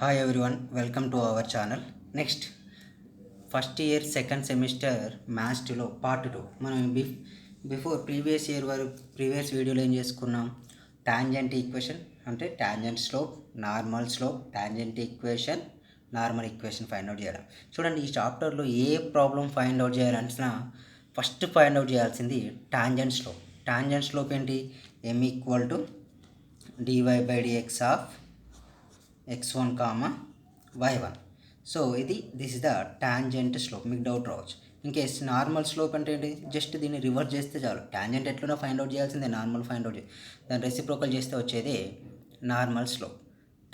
Hi everyone, welcome to our channel. Next, first year second semester maths టూలో part 2 మనం before previous వీడియోలో ఏం చేసుకున్నాం. టాంజెంట్ ఈక్వేషన్ అంటే tangent slope, normal slope, tangent equation, normal equation find out చేయడం. చూడండి, ఈ చాప్టర్లో ఏ ప్రాబ్లం ఫైండ్ అవుట్ చేయాలన్నా ఫస్ట్ ఫైండ్ అవుట్ చేయాల్సింది టాంజెంట్ స్లోప్. టాంజెంట్ స్లోప్ ఏంటి? m equal to dy/dx of x1, y1. So this is the tangent slope. మీకు doubt రావచ్చు, in case normal slope అంటే ఏంటి? జస్ట్ దీన్ని రివర్స్ చేస్తే చాలు. టాంజెంట్ ఎట్లనో ఫైండ్ అవుట్ చేయాల్సిందే, నార్మల్ ఫైండ్ అవుట్ దాన్ని రెసిప్రోకల్ చేస్తే వచ్చేది normal slope.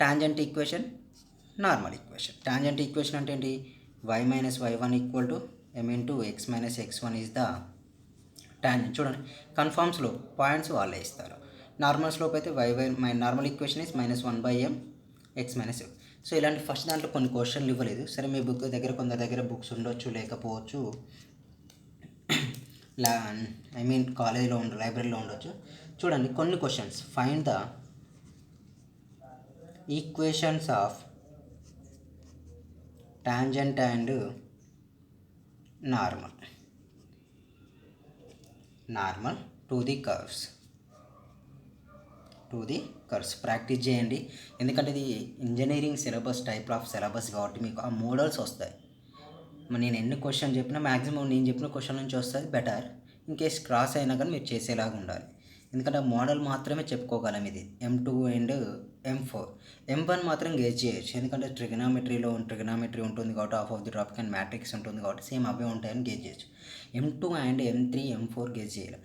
Tangent equation, normal equation. Tangent equation అంటే ఏంటి? y minus y1 equal to m into x minus x1 is the tangent. చూడండి, కన్ఫర్మ్ స్లోప్ పాయింట్స్ వాళ్ళే ఇస్తారు. నార్మల్ స్లోప్ అయితే normal equation is -1/m x minus. So ఇలాంటి first దాంట్లో కొన్ని క్వశ్చన్లు ఇవ్వలేదు. సరే, మీ కొందరి దగ్గర బుక్స్ ఉండొచ్చు, లేకపోవచ్చు, కాలేజీలో లైబ్రరీలో ఉండొచ్చు. చూడండి, కొన్ని questions. Find the equations of tangent and normal to the curves. Practice చేయండి, ఎందుకంటే ఇది engineering syllabus type of syllabus కాబట్టి మీకు ఆ మోడల్స్ వస్తాయి. నేను ఎన్ని క్వశ్చన్ చెప్పినా మ్యాక్సిమం నేను చెప్పిన క్వశ్చన్ నుంచి వస్తుంది. బెటర్ ఇన్ కేస్ క్రాస్ అయినా కానీ మీరు చేసేలాగా ఉండాలి, ఎందుకంటే ఆ మోడల్ మాత్రమే చెప్పుకోగలం. ఇది M2 అండ్ M4. M1 మాత్రం గెస్ చేయొచ్చు, ఎందుకంటే ట్రిగనామెట్రీ ఉంటుంది కాబట్టి half of the topic and matrix ఉంటుంది కాబట్టి సేమ్ అవే ఉంటాయని గెస్ చేయొచ్చు. M2 and M3, M4 guess చేయలేం,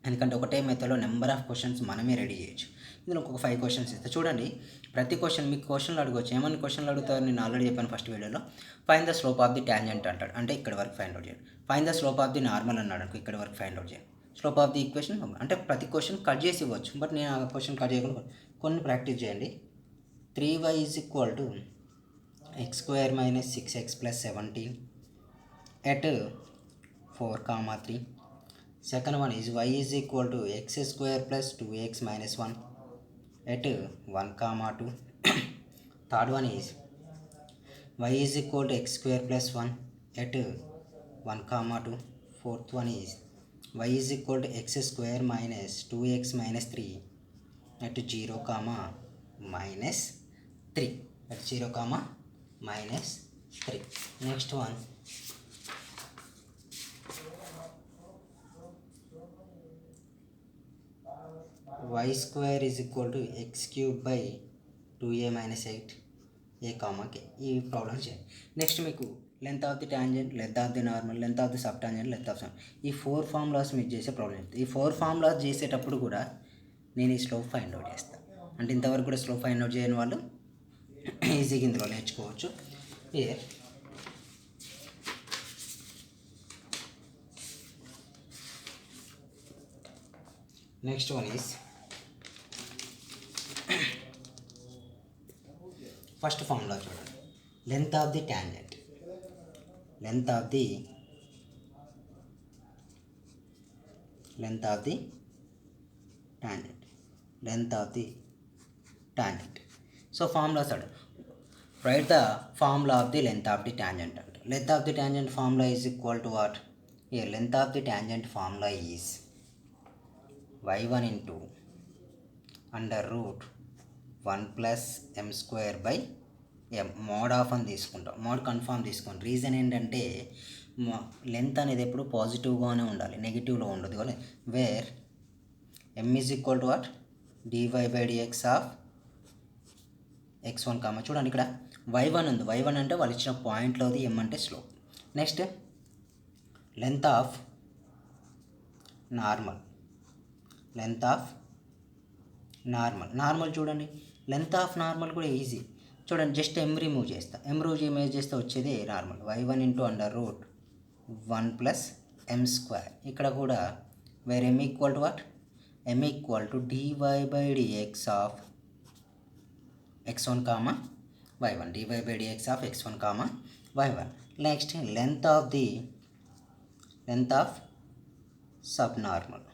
ఎందుకంటే ఒకటే మెథడ్లో నెంబర్ ఆఫ్ క్వశ్చన్స్ మనమే రెడీ చేయొచ్చు. ఇందులో ఒక 5 క్వశ్చన్స్ ఇస్తే చూడండి. ప్రతి క్వశ్చన్ మీకు క్వశ్చన్లు అడగవచ్చు. ఏమన్నా క్వశ్చన్లు అడుగుతారు? నేను ఆల్రెడీ చెప్పాను ఫస్ట్ వీడియోలో. Find the slope of the tangent అంటాడు, అంటే ఇక్కడ వరకు ఫైండ్ అవుట్ చేయండి. Find the slope of the normal అన్నాడు అనుకో, ఇక్కడ వరకు ఫైండ్ అవుట్ చేయండి. స్లోప్ ఆఫ్ ది ఈక్వేషన్ అంటే ప్రతి క్వశ్చన్ కట్ చేసి ఇవ్వచ్చు, బట్ నేను ఆ క్వశ్చన్ కట్ చేయకుండా కొన్ని ప్రాక్టీస్ చేయండి. 3y is equal to x² minus 6x plus 17 at 4, 3. Second one is y is equal to x² plus 2x minus 1 at 1, 2. Third one is y is equal to x² plus 1 at 1, 2. Fourth one is y is equal to x² minus 2x minus 3 at 0, minus 3. At 0, minus 3. Next one, y square is equal to x cube by 2a minus 8 a, k. ఈ problem చేయండి. Next మీకు length of the tangent, length of the normal, length of the sub tangent, length of sub, ఈ 4 formulas మీకు చేసే problem. ఈ 4 formulas చేసేటప్పుడు కూడా నేను ఈ స్లోప్ ఫైండ్ అవుట్ చేస్తాను. అంటే ఇంతవరకు కూడా స్లోప్ ఫైండ్ అవుట్ చేయని వాళ్ళు ఈజీగా ఇందులో నేర్చుకోవచ్చు. Next one is first formula చూడండి. Length of the tangent, length of the tangent, length of the tangent. So formula చూడండి. Right the formula of the length of the tangent అంటే length of the tangent formula is equal to what? Length of the tangent formula is y1 into under root 1 plus m² by m. Mode of అని తీసుకుంటాం, mode confirm తీసుకోండి. Reason ఏంటంటే length అనేది ఎప్పుడు పాజిటివ్గానే ఉండాలి, నెగిటివ్లో ఉండదు. కానీ where m is equal to what? dy/dx of x1, చూడండి ఇక్కడ y1 ఉంది. y1 అంటే వాళ్ళు ఇచ్చిన పాయింట్లోది, m అంటే slope. Next length of normal, length of normal చూడండి. లెంత్ ఆఫ్ నార్మల్ కూడా ఈజీ. చూడండి, జస్ట్ m రిమూవ్ చేస్తే వచ్చేది normal. y1 into under root 1 plus m². ఇక్కడ కూడా where m equal to what? m equal to dy/dx of x1, y1. dy/dx of x1, y1. Next length of subnormal,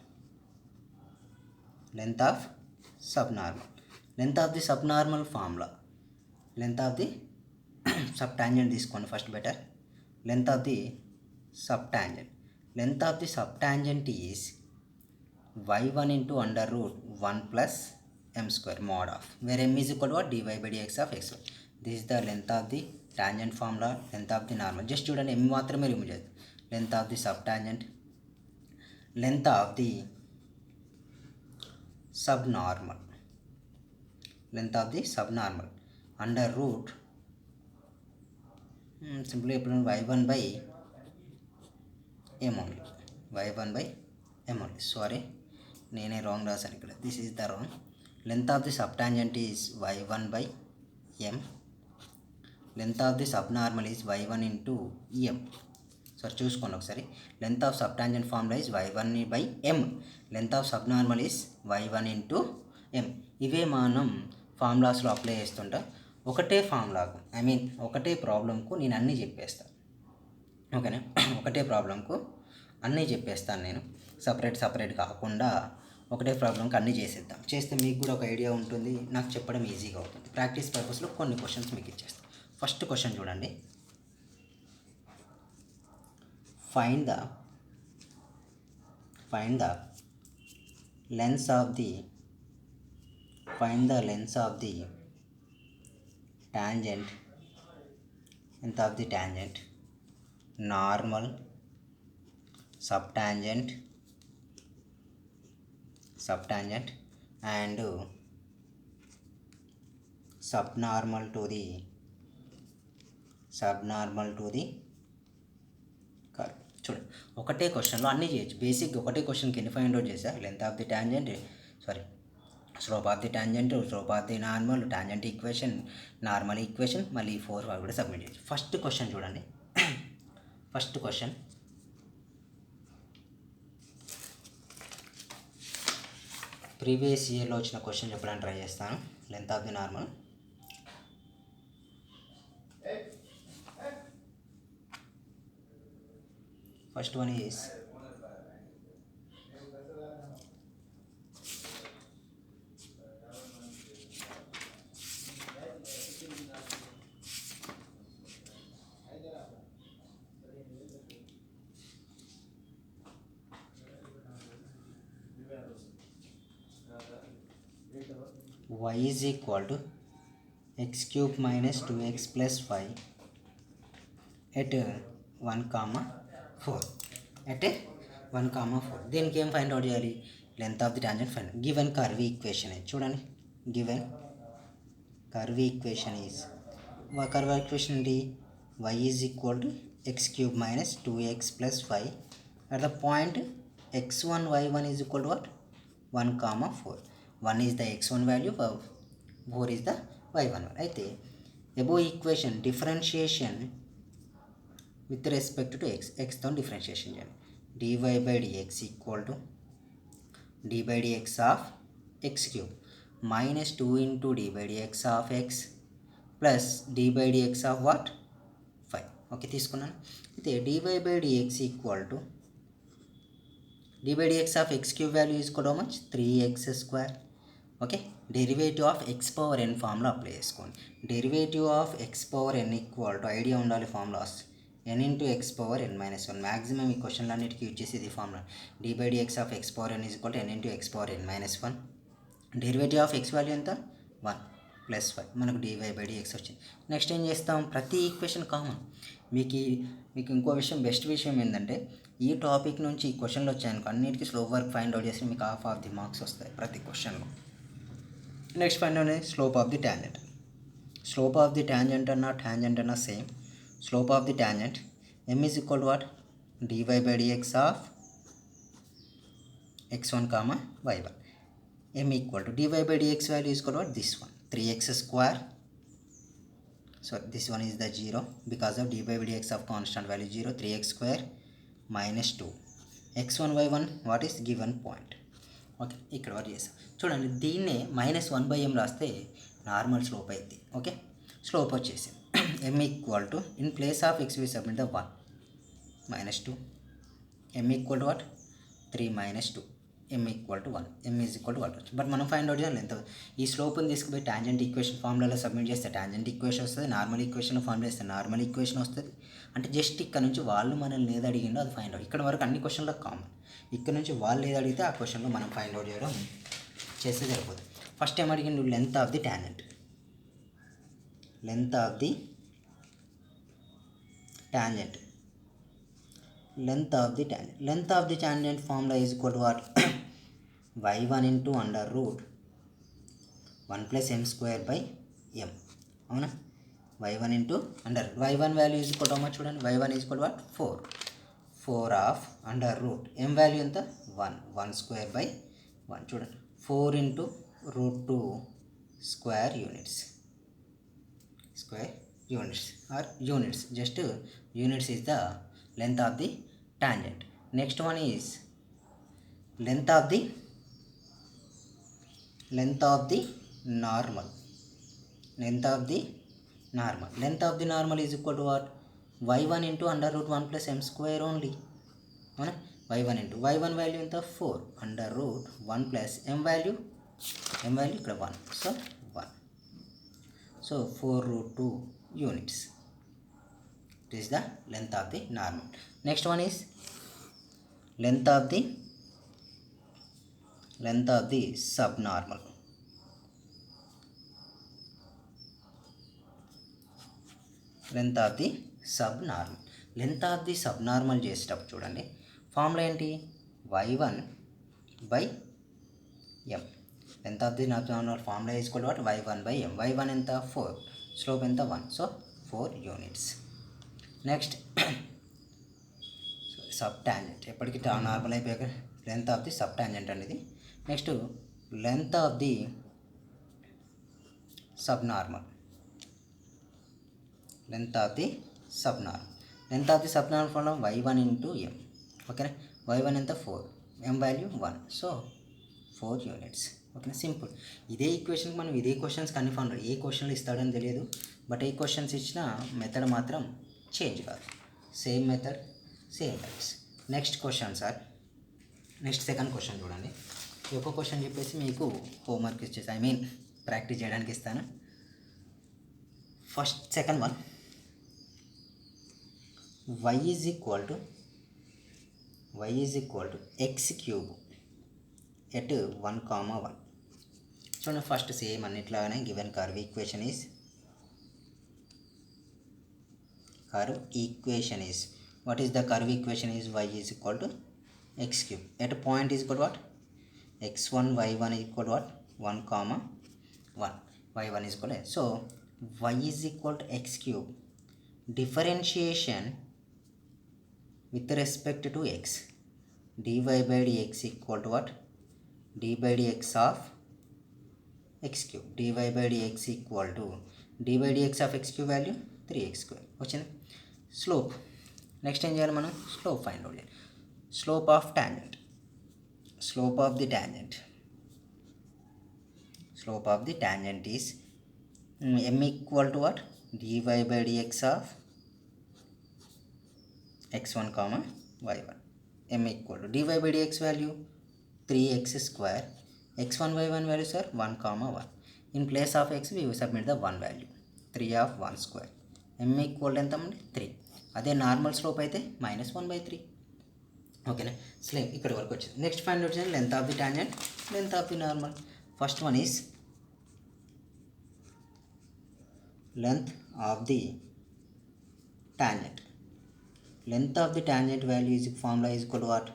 length of the subnormal formula length of the sub tangent తీసుకోండి first better. Length of the sub tangent. Length of the sub tangent is y1 into under root 1 plus m square mod of, where m is equal to what? dy by dx of x. This is the length of the tangent formula, length of the normal. Just చూడండి m మాత్రమే remove చేద్దాం. length of the subtangent, length of the subnormal, length of the subnormal under root simply y1 by m only, y1 by m only. Sorry, నేనే wrong రాశాను ఇక్కడ. This is the wrong. Length of the sub tangent is y1 by m. Length of the sub normal is y1 into m. Sir చూసుకోండి ఒకసారి. Length of sub tangent formula is y1 by m. Length of sub normal is y1 into m. ఇవే మనం ఫార్ములాస్లో apply చేస్తుంటా. ఒకటే ఫార్ములాకు ఒకటే ప్రాబ్లంకు నేను అన్నీ చెప్పేస్తాను. ఓకేనా? ఒకటే ప్రాబ్లంకు అన్నీ చెప్పేస్తాను నేను. సపరేట్ కాకుండా ఒకటే ప్రాబ్లంకి అన్నీ చేసేద్దాం. చేస్తే మీకు కూడా ఒక ఐడియా ఉంటుంది, నాకు చెప్పడం ఈజీగా అవుతుంది. ప్రాక్టీస్ పర్పస్లో కొన్ని క్వశ్చన్స్ మీకు ఇచ్చేస్తాం. ఫస్ట్ క్వశ్చన్ చూడండి. Find the lens of the tangent, length of the tangent, normal, subtangent and subnormal to the curve. చూడండి, ఒకటే క్వశ్చన్లో అన్నీ చేయొచ్చు. బేసిక్ ఒకటే క్వశ్చన్కి ఎన్ని ఫైండ్ అవుట్ చేశా? Length of the tangent, slope of the tangent, slope of the normal, tangent equation, normal equation, మళ్ళీ 4 కూడా సబ్మిట్ చేయొచ్చు. ఫస్ట్ క్వశ్చన్ చూడండి. ఫస్ట్ క్వశ్చన్ ప్రీవియస్ ఇయర్లో వచ్చిన క్వశ్చన్ చెప్పడానికి ట్రై చేస్తాను. Length of the normal. First one is y is equal to x cube minus 2x plus 5 at 1, 4. at 1, 4. దీనికి ఏం ఫైండ్ అవుట్ చేయాలి? Length of the tangent find. Given curve equation చూడండి. Given curve equation is ఏంటి? y is equal to x cube minus 2x plus 5 at the point x1 y1 is equal to what? 1, 4. 1 is the x1 value, 4 is the y1 value. అయితే above equation differentiation with respect to ఎక్స్తో differentiation చేయండి. dy by dx equal to d by dx of x cube minus 2 into d by dx of x plus d by dx of what? 5. Okay, తీసుకున్నాను. అయితే dy by dx equal to d by dx of x cube value is equal to how much? 3x square. Okay, derivative of x power n formula apply చేసుకోండి. Derivative of x power n equal to idea ఉండాలి formulas. n into x power n minus 1. Maximum ఈ క్వశ్చన్లన్నిటికీ use చేసేది formula. d by dx of x power n is equal to n into x power n minus 1. Derivative of x value ఎంత? 1 plus 5. మనకు dy బై dx వచ్చింది. Next ఏం చేస్తాం? ప్రతి ఈక్వేషన్ కామన్. మీకు ఇంకో విషయం, బెస్ట్ విషయం ఏంటంటే ఈ టాపిక్ నుంచి ఈ క్వశ్చన్లు వచ్చాయనుకో అన్నిటికీ స్లోప్ వర్క్ ఫైండ్ అవుట్ చేసి మీకు హాఫ్ ఆఫ్ ది మార్క్స్ వస్తాయి ప్రతి క్వశ్చన్లో. Next find out slope of the tangent. Slope of the tangent అన్న same. Slope of the tangent m is equal to what? dy by dx of x1, y1. m equal to dy by dx value is equal to what? This one, 3x square. So this one is the 0 because of dy by dx of constant value 0. 3x square minus 2 x1 y1 what is given point. Okay, ఇక్కడ work చేస్తాం. చూడండి, దీన్నే -1/m రాస్తే normal slope అయింది. Okay, slope వచ్చేసి m equal to in place of x we submit the 1 minus 2. m equal to what? 3 minus 2. m equal to 1, m is equal to 1 but మనం find out చేయాలి ఎంత. ఈ స్లోప్ని తీసుకుపోయి tangent equation ఫార్ములాలో submit చేస్తే tangent equation వస్తుంది, normal equation formula చేస్తే normal equation వస్తుంది. అంటే జస్ట్ ఇక్కడ నుంచి వాళ్ళు మనల్ని ఏది అడిగిండో అది ఫైండ్ అవుట్. ఇక్కడ వరకు అన్ని క్వశ్చన్లకు కామన్. ఇక్కడ నుంచి వాళ్ళు ఏది అడిగితే ఆ క్వశ్చన్లో మనం ఫైండ్ అవుట్ చేయడం చేస్తే సరిపోతుంది. ఫస్ట్ ఏం అడిగిండు, length of the tangent. Length of the tangent. length of the tangent formula is equal to what? y1 into under root 1 plus m square by m. అవునా, y1 into under y1 value is equal to how much చూడండి, y1 is equal to what? 4 of under root m value ఎంత 1 square by 1 చూడండి, 4 into root 2 square units or units, just units is the length of the tangent. Next one is length of the normal. Length of the normal is equal to what? y1 into under root 1 plus m square only. y1 into y1 value ఎంత 4 under root 1 plus m value ఇక్కడ 1, so 1, so 4 root 2 units. This is the length of the normal. Next one is length of the subnormal. Length of the subnormal చేసేటప్పుడు చూడండి, formula ఏంటి, y1 by m. length of the subnormal formula is equal to what? y1 by m. y1 ఎంత 4, slope ఎంత 1, so 4 units. Next sub tangent, ఎప్పటికీ normal అయిపోయాక length of the sub tangent అనేది. Next length of the subnormal. Length of the subnormal formula y1 into m. ఓకేనా, y1 ఎంత 4, m value 1, so 4 units. ఓకేనా, simple. ఇదే ఈక్వేషన్కి మనం ఇదే క్వశ్చన్స్ కన్నీ ఫార్ములా, ఏ క్వశ్చన్లు ఇస్తాడని తెలియదు, బట్ ఏ క్వశ్చన్స్ ఇచ్చినా మెథడ్ మాత్రం చేంజ్ కాదు, same method same types. Next question sir, next second question చూడండి. ఈ ఒక్క క్వశ్చన్ చెప్పేసి మీకు హోంవర్క్ ఇచ్చేసి ప్రాక్టీస్ చేయడానికి ఇస్తాను. First second one, y is equal to x cube at 1,1. చూడండి, ఫస్ట్ సేమ్ అన్నిట్లాగానే given curve equation is what is the curve equation is y is equal to x cube at a point is equal to what, x1 y1 is equal to what, 1,1, y1 is equal to, so y is equal to x cube. Differentiation with respect to x, dy by dx equal to what, d by dx of x cube. dy by dx equal to d by dx of x cube value 3x square వచ్చింది. Slope, next ఏం చేయాలి మనం, slope find out చేయాలి. Slope of the tangent is m equal to what, dy by dx of x1, y1. m equal to dy by dx value 3x square, x1 y1 value sir 1,1. in place of x we submit the 1 value, 3 of 1 square. m equal ఎంత అండి 3. అదే normal slope అయితే -1/3. ఓకేనా, same ఇక్కడ వరకు వచ్చింది. Next find out చేయండి length of the tangent, length of the normal. First one is length of the tangent. Length of the tangent value is formula is equal to what,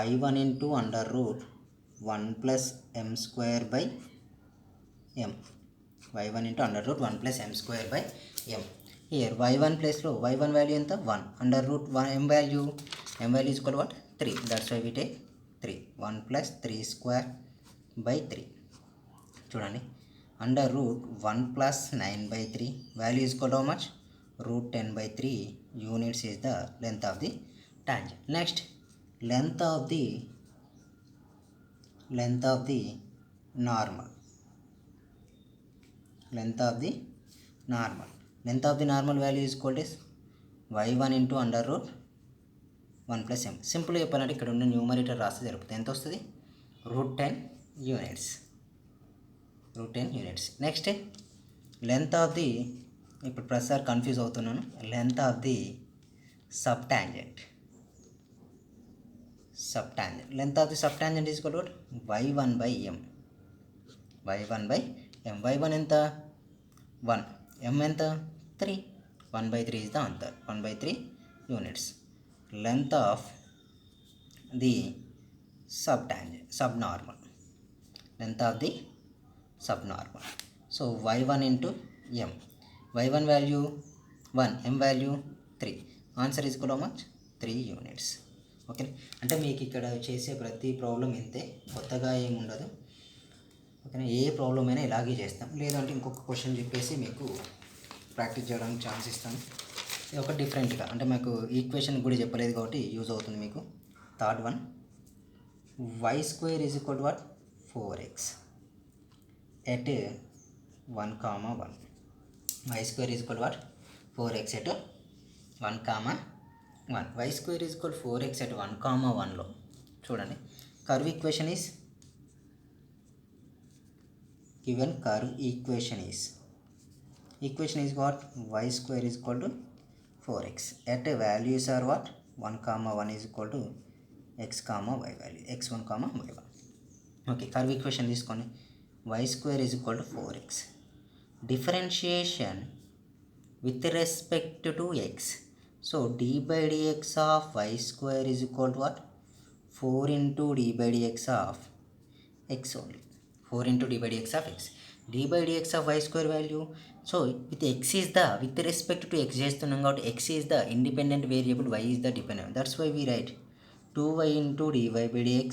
y1 into under root 1 plus m square by m. y1 into under root 1 plus m square by m. Here y1 place లో y1 value ఎంత 1, under root 1 m value is equal to what, 3. That's why we take 3. 1 plus 3 square by 3. చూడండి, under root 1 plus 9/3 value is equal to how much, root 10/3 units is the length of the tangent. Next, length of the normal. Length of the normal value is equal to y1 into under root 1 plus M. Simple చెప్పాలంటే ఇక్కడ ఉన్న numerator రాస్తే సరిపోతుంది. ఎంత వస్తుంది? √10 units. √10 units. Next length of the, ఇప్పుడు ప్రతిసారి confuse అవుతున్నాను, length of the sub tangent. Length of the sub tangent is equal to y1/m. y1 ఎంత? 1. m ఎంత? 3. 1/3 is the answer. 1/3 units. Length of the subnormal. Length of the subnormal. So y1 into m. y1 value 1, m value 3. Answer is equal to how much? 3 units. Okay. అంటే మీకు ఇక్కడ చేసే ప్రతి problem ఇంతే, కొత్తగా ఏమి ఉండదు. ఓకేనా? ఏ ప్రాబ్లం అయినా ఇలాగే చేస్తాం. లేదంటే ఇంకొక క్వశ్చన్ చెప్పేసి మీకు ప్రాక్టీస్ చేయడానికి ఛాన్స్ ఇస్తాను. ఇది ఒక డిఫరెంట్గా, అంటే మాకు ఈక్వేషన్ కూడా చెప్పలేదు కాబట్టి యూజ్ అవుతుంది మీకు. Third one, y² is equal to what? 4x at 1,1. y² is equal to what? 4x at 1,1. y² is equal 4x at 1,1లో చూడండి, curve equation is given. Curve equation is what? y² is equal to 4x at values are what? 1,1 is equal to x, y value, x1, y1. Okay, curve equation తీసుకోండి. y² is equal to 4x. Differentiation with respect to x. So d by dx of y² is equal to what? 4 into d by dx of x only. 4 into d by dx of x. d by dx of y² value. So with x is the, with respect to x చేస్తున్నాం కాబట్టి x is the independent variable, y is the dependent. That's why we write 2y into dy by dx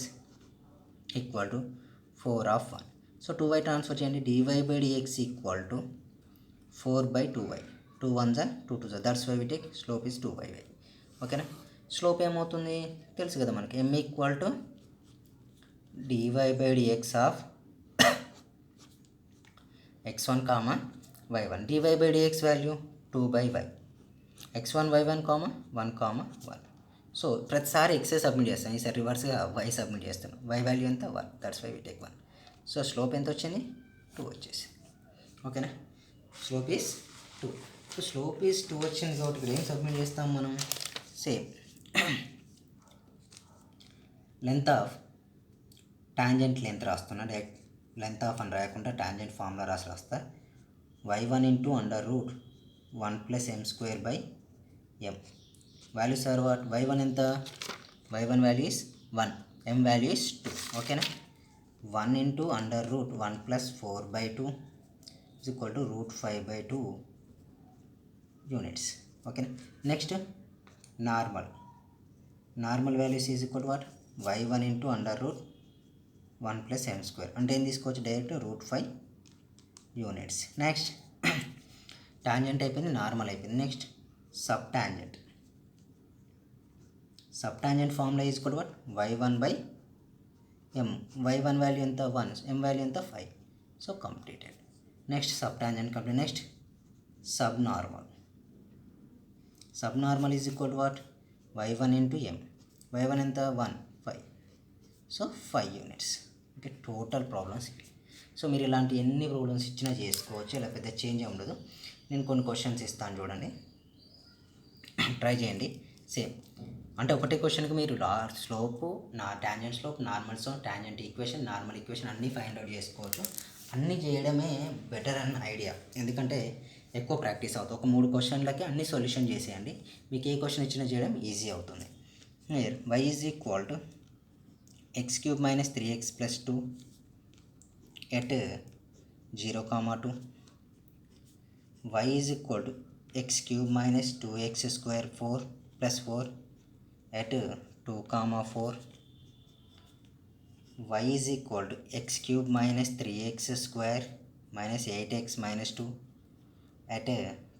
equal to 4 of 1. So 2y transfer చేయండి, dy by dx equal to 4/2y. 2 1s are 2 2s are. That's why we take slope is 2y. ఓకేనా? Slope ఏమవుతుంది తెలుసు కదా మనకి, m equal to dy by dx of x1, y1. dy by dx value 2/y. x1, y1, 1, 1. So ప్రతిసారి ఎక్సే submit చేస్తాను, ఈసారి రివర్స్గా y సబ్మిట్ చేస్తాను. y వాల్యూ ఎంత? 1. That's why we take 1. So slope ఎంత వచ్చింది? 2 వచ్చేసి. ఓకేనా? Slope is 2. So slope is 2 వచ్చింది కాబట్టి ఇక్కడ ఏం సబ్మిట్ చేస్తాం మనం? Same length of tangent length రాస్తున్నా, డైరెక్ట్ లెంత్ ఆఫ్ అని రాయకుండా టాంజెంట్ ఫార్ములా రాస్తా. y1 into √1 plus m²/m. Values are what? y1 ఎంత? y1 value is 1, m value is 2. ఓకేనా? 1 into √1 plus 4/2 is equal to √5/2 units. ఓకేనా? Next normal values is equal to what? y1 into √1 plus m². అంటే ఏం తీసుకోవచ్చు? Direct √5 units. Next tangent అయిపోయింది, normal అయిపోయింది. Next sub tangent formula is equal to what? y1/m. y1 value ఎంత? 1, m value ఎంత? 5. So completed. Next sub tangent complete. Next sub normal is equal to what? y1 into m. y1 ఎంత? 1, 5. So 5 units. Okay, total problems ఇవి. So మీరు ఇలాంటి ఎన్ని problems ఇచ్చినా చేసుకోవచ్చు, ఇలా పెద్ద చేంజ్ ఉండదు. నేను కొన్ని క్వశ్చన్స్ ఇస్తాను చూడండి, ట్రై చేయండి. సేమ్ అంటే ఒకటే క్వశ్చన్కి మీరు slope, tangent slope, normal slope, tangent equation, normal equation అన్నీ ఫైండ్ అవుట్ చేసుకోవచ్చు. అన్నీ చేయడమే బెటర్ అన్న ఐడియా, ఎందుకంటే ఎక్కువ ప్రాక్టీస్ అవుతుంది. ఒక 3 క్వశ్చన్లకి అన్ని సొల్యూషన్ చేసేయండి, మీకు ఏ క్వశ్చన్ ఇచ్చినా చేయడం ఈజీ అవుతుంది. y is equal to x³ - 3x + 2 at 0,2. y is equal to x³ - 2x² 4 + 4 at 2,4. y is equal to x³ - 3x² - 8x - 2 at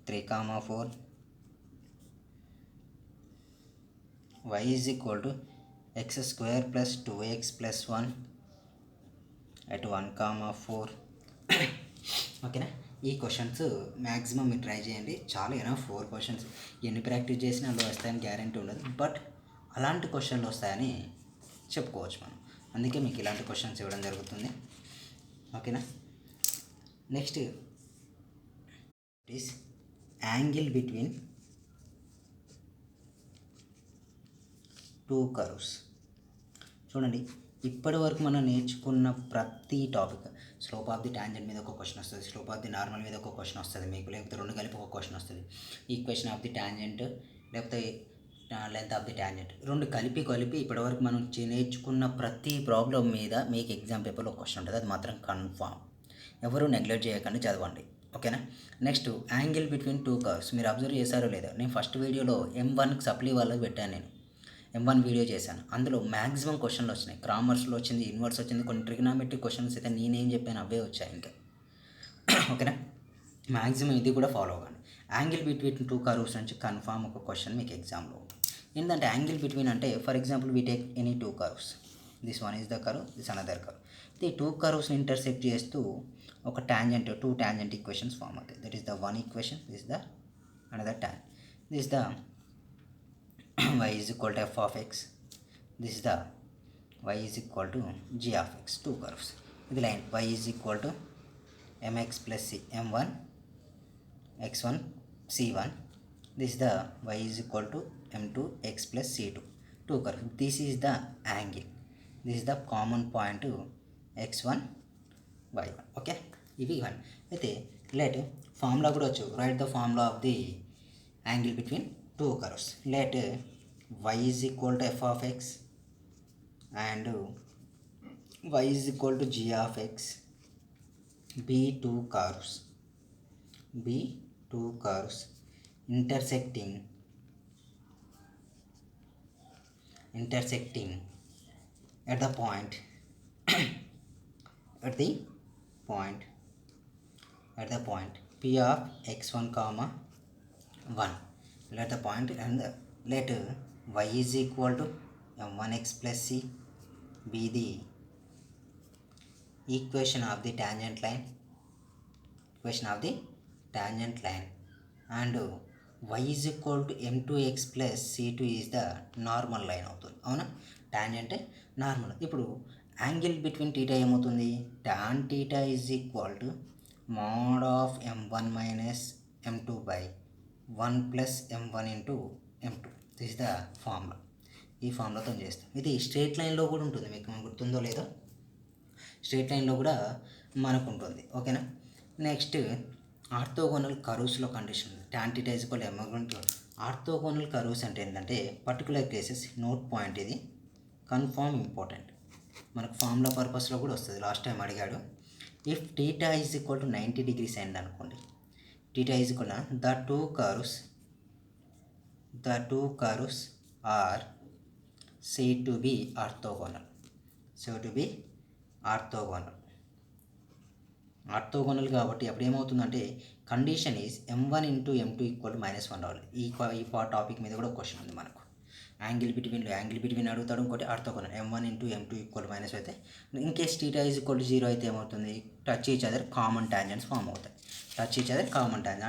3,4. y is equal to x² + 2x + 1 at 1,4. ఓకేనా? ఈ questions maximum మీరు try చేయండి, చాలా 4 questions. ఎన్ని practice చేసినా అందులో వస్తాయని guarantee ఉండదు, బట్ అలాంటి క్వశ్చన్లు వస్తాయని చెప్పుకోవచ్చు మనం. అందుకే మీకు ఇలాంటి క్వశ్చన్స్ ఇవ్వడం జరుగుతుంది. ఓకేనా. Next is angle between two curves. చూడండి, ఇప్పటి వరకు మనం నేర్చుకున్న ప్రతి topic, slope of the tangent మీద ఒక క్వశ్చన్ వస్తుంది, స్లోప్ ఆఫ్ ది నార్మల్ మీద ఒక క్వశ్చన్ వస్తుంది మీకు, లేకపోతే రెండు కలిపి ఒక క్వశ్చన్ వస్తుంది, ఈక్వేషన్ ఆఫ్ ది టాంజెంట్ లేకపోతే లెంత్ ఆఫ్ ది టాంజెంట్, రెండు కలిపి ఇప్పటివరకు మనం నేర్చుకున్న ప్రతి ప్రాబ్లం మీద మీకు ఎగ్జామ్ పేపర్లో ఒక క్వశ్చన్ ఉంటుంది. అది మాత్రం కన్ఫామ్. ఎవరు నెగ్లెక్ట్ చేయకండి, చదవండి. ఓకేనా. Next angle between two curves. మీరు అబ్జర్వ్ చేశారో లేదో, నేను ఫస్ట్ వీడియోలో M1కి సప్లీ వాళ్ళకి పెట్టాను. నేను M1 వీడియో చేశాను. అందులో మ్యాక్సిమం క్వశ్చన్లు వచ్చినాయి. గ్రామర్స్లో వచ్చింది, ఇన్వర్స్ వచ్చింది, కొన్ని ట్రిగ్నామెట్రిక్ క్వశ్చన్స్ అయితే నేనేం చెప్పాను అవే వచ్చాయి ఇంకా. ఓకేనా. మ్యాక్సిమం ఇది కూడా ఫాలో అవ్వండి. యాంగిల్ బిట్వీన్ టూ కర్వ్స్ నుంచి కన్ఫామ్ ఒక క్వశ్చన్ మీకు ఎగ్జామ్లో. ఏంటంటే యాంగిల్ బిట్వీన్ అంటే, for example we take any two curves, this one is the curve, this another curve. ఈ టూ కర్వ్స్ని ఇంటర్సెక్ట్ చేస్తూ ఒక tangent, two tangent equations form అవుతాయి. That is the one equation, this the another tangent, this the y is equal to f of x, this is the y is equal to g of x, two curves. ఇది line y is equal to mx plus c, m1 x1 c1, this is the y is equal to m2 x plus c2, two curves. This is the angle, this is the common point to x1 y1. Okay, ఇవి ఇవన్నీ అయితే let formula కూడా వచ్చు. Right the formula of the angle between two curves. Let y is equal to f of x and y is equal to g of x be two curves intersecting at the point p of x1 comma 1. Let the point and let y is equal to m1x plus c be the equation of the tangent line, and y is equal to m2x plus c2 is the normal line అవుతుంది. అవునా, tangent normal. ఇప్పుడు angle between theta ఏమవుతుంది, tan theta is equal to mod of m1 minus m2 by 1 plus m1 into m2. This the formula. ఈ ఫార్ములాతో చేస్తాం. ఇది straight లైన్లో కూడా ఉంటుంది, మీకు గుర్తుందో లేదో, స్ట్రేట్ లైన్లో కూడా మనకు ఉంటుంది. ఓకేనా. నెక్స్ట్ ఆర్థోగోనల్ కర్వ్స్లో కండిషన్ ఉంది. tan θ = m1. ఆర్థోగోనల్ కర్వ్స్ అంటే ఏంటంటే పర్టికులర్ కేసెస్, నోట్ పాయింట్, ఇది కన్ఫామ్ ఇంపార్టెంట్, మనకు ఫార్ములా పర్పస్లో కూడా వస్తుంది. లాస్ట్ టైం అడిగాడు. If θ is equal to 90 degrees అయింది అనుకోండి, θ is equal the two curves are said to be orthogonal. Orthogonal కాబట్టి అప్పుడు ఏమవుతుందంటే condition is m1 into m2 equal to -1 రావాలి. ఈ టాపిక్ మీద కూడా క్వశ్చన్ ఉంది మనకు. యాంగిల్ బిట్వీన్ అడుగుతాడు. ఇంకోటి orthogonal, m1 into m2 equal to -1 అయితే, in case θ is equal to 0 అయితే ఏమవుతుంది, touch each other common tangents form అవుతాయి.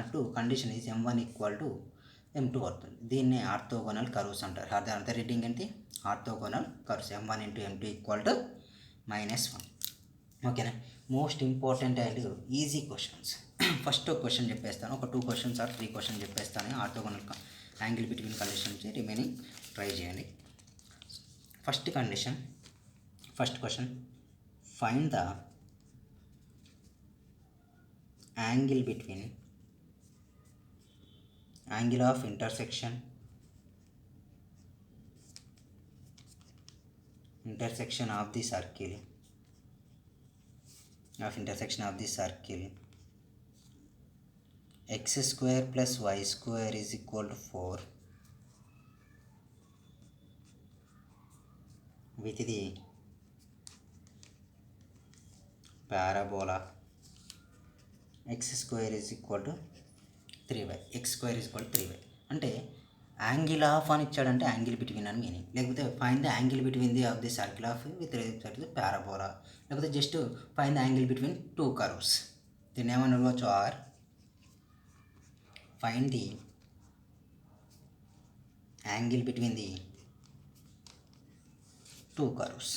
అటు condition is m1 equal to m2 అవుతుంది. దీన్నే ఆర్థోగోనల్ కర్వ్స్ అంటారు. అర్థం రీడింగ్ ఏంటి, orthogonal curves m1 into m2 equal to -1. ఓకేనా. Most important and easy questions. First ఒక క్వశ్చన్ చెప్పేస్తాను, ఒక 2 questions ఆర్ 3 questions చెప్పేస్తాను. ఆర్థోగోనల్ యాంగిల్ బిట్వీన్ కండిషన్ నుంచి రిమైనింగ్ ట్రై చేయండి. First question, find the angle between angle of intersection of the circle x square plus y square is equal to 4 with the parabola x square is equal to 3y, x square is equal to 3y. అంటే angle of అని ఇచ్చాడంటే angle between అని meaning. లేకపోతే find the angle between the of the circle of with respect to the parabola, లేకపోతే just find the angle between two curves. దీన్ని ఏమని అడగవచ్చు, or find the angle between the 2 curves.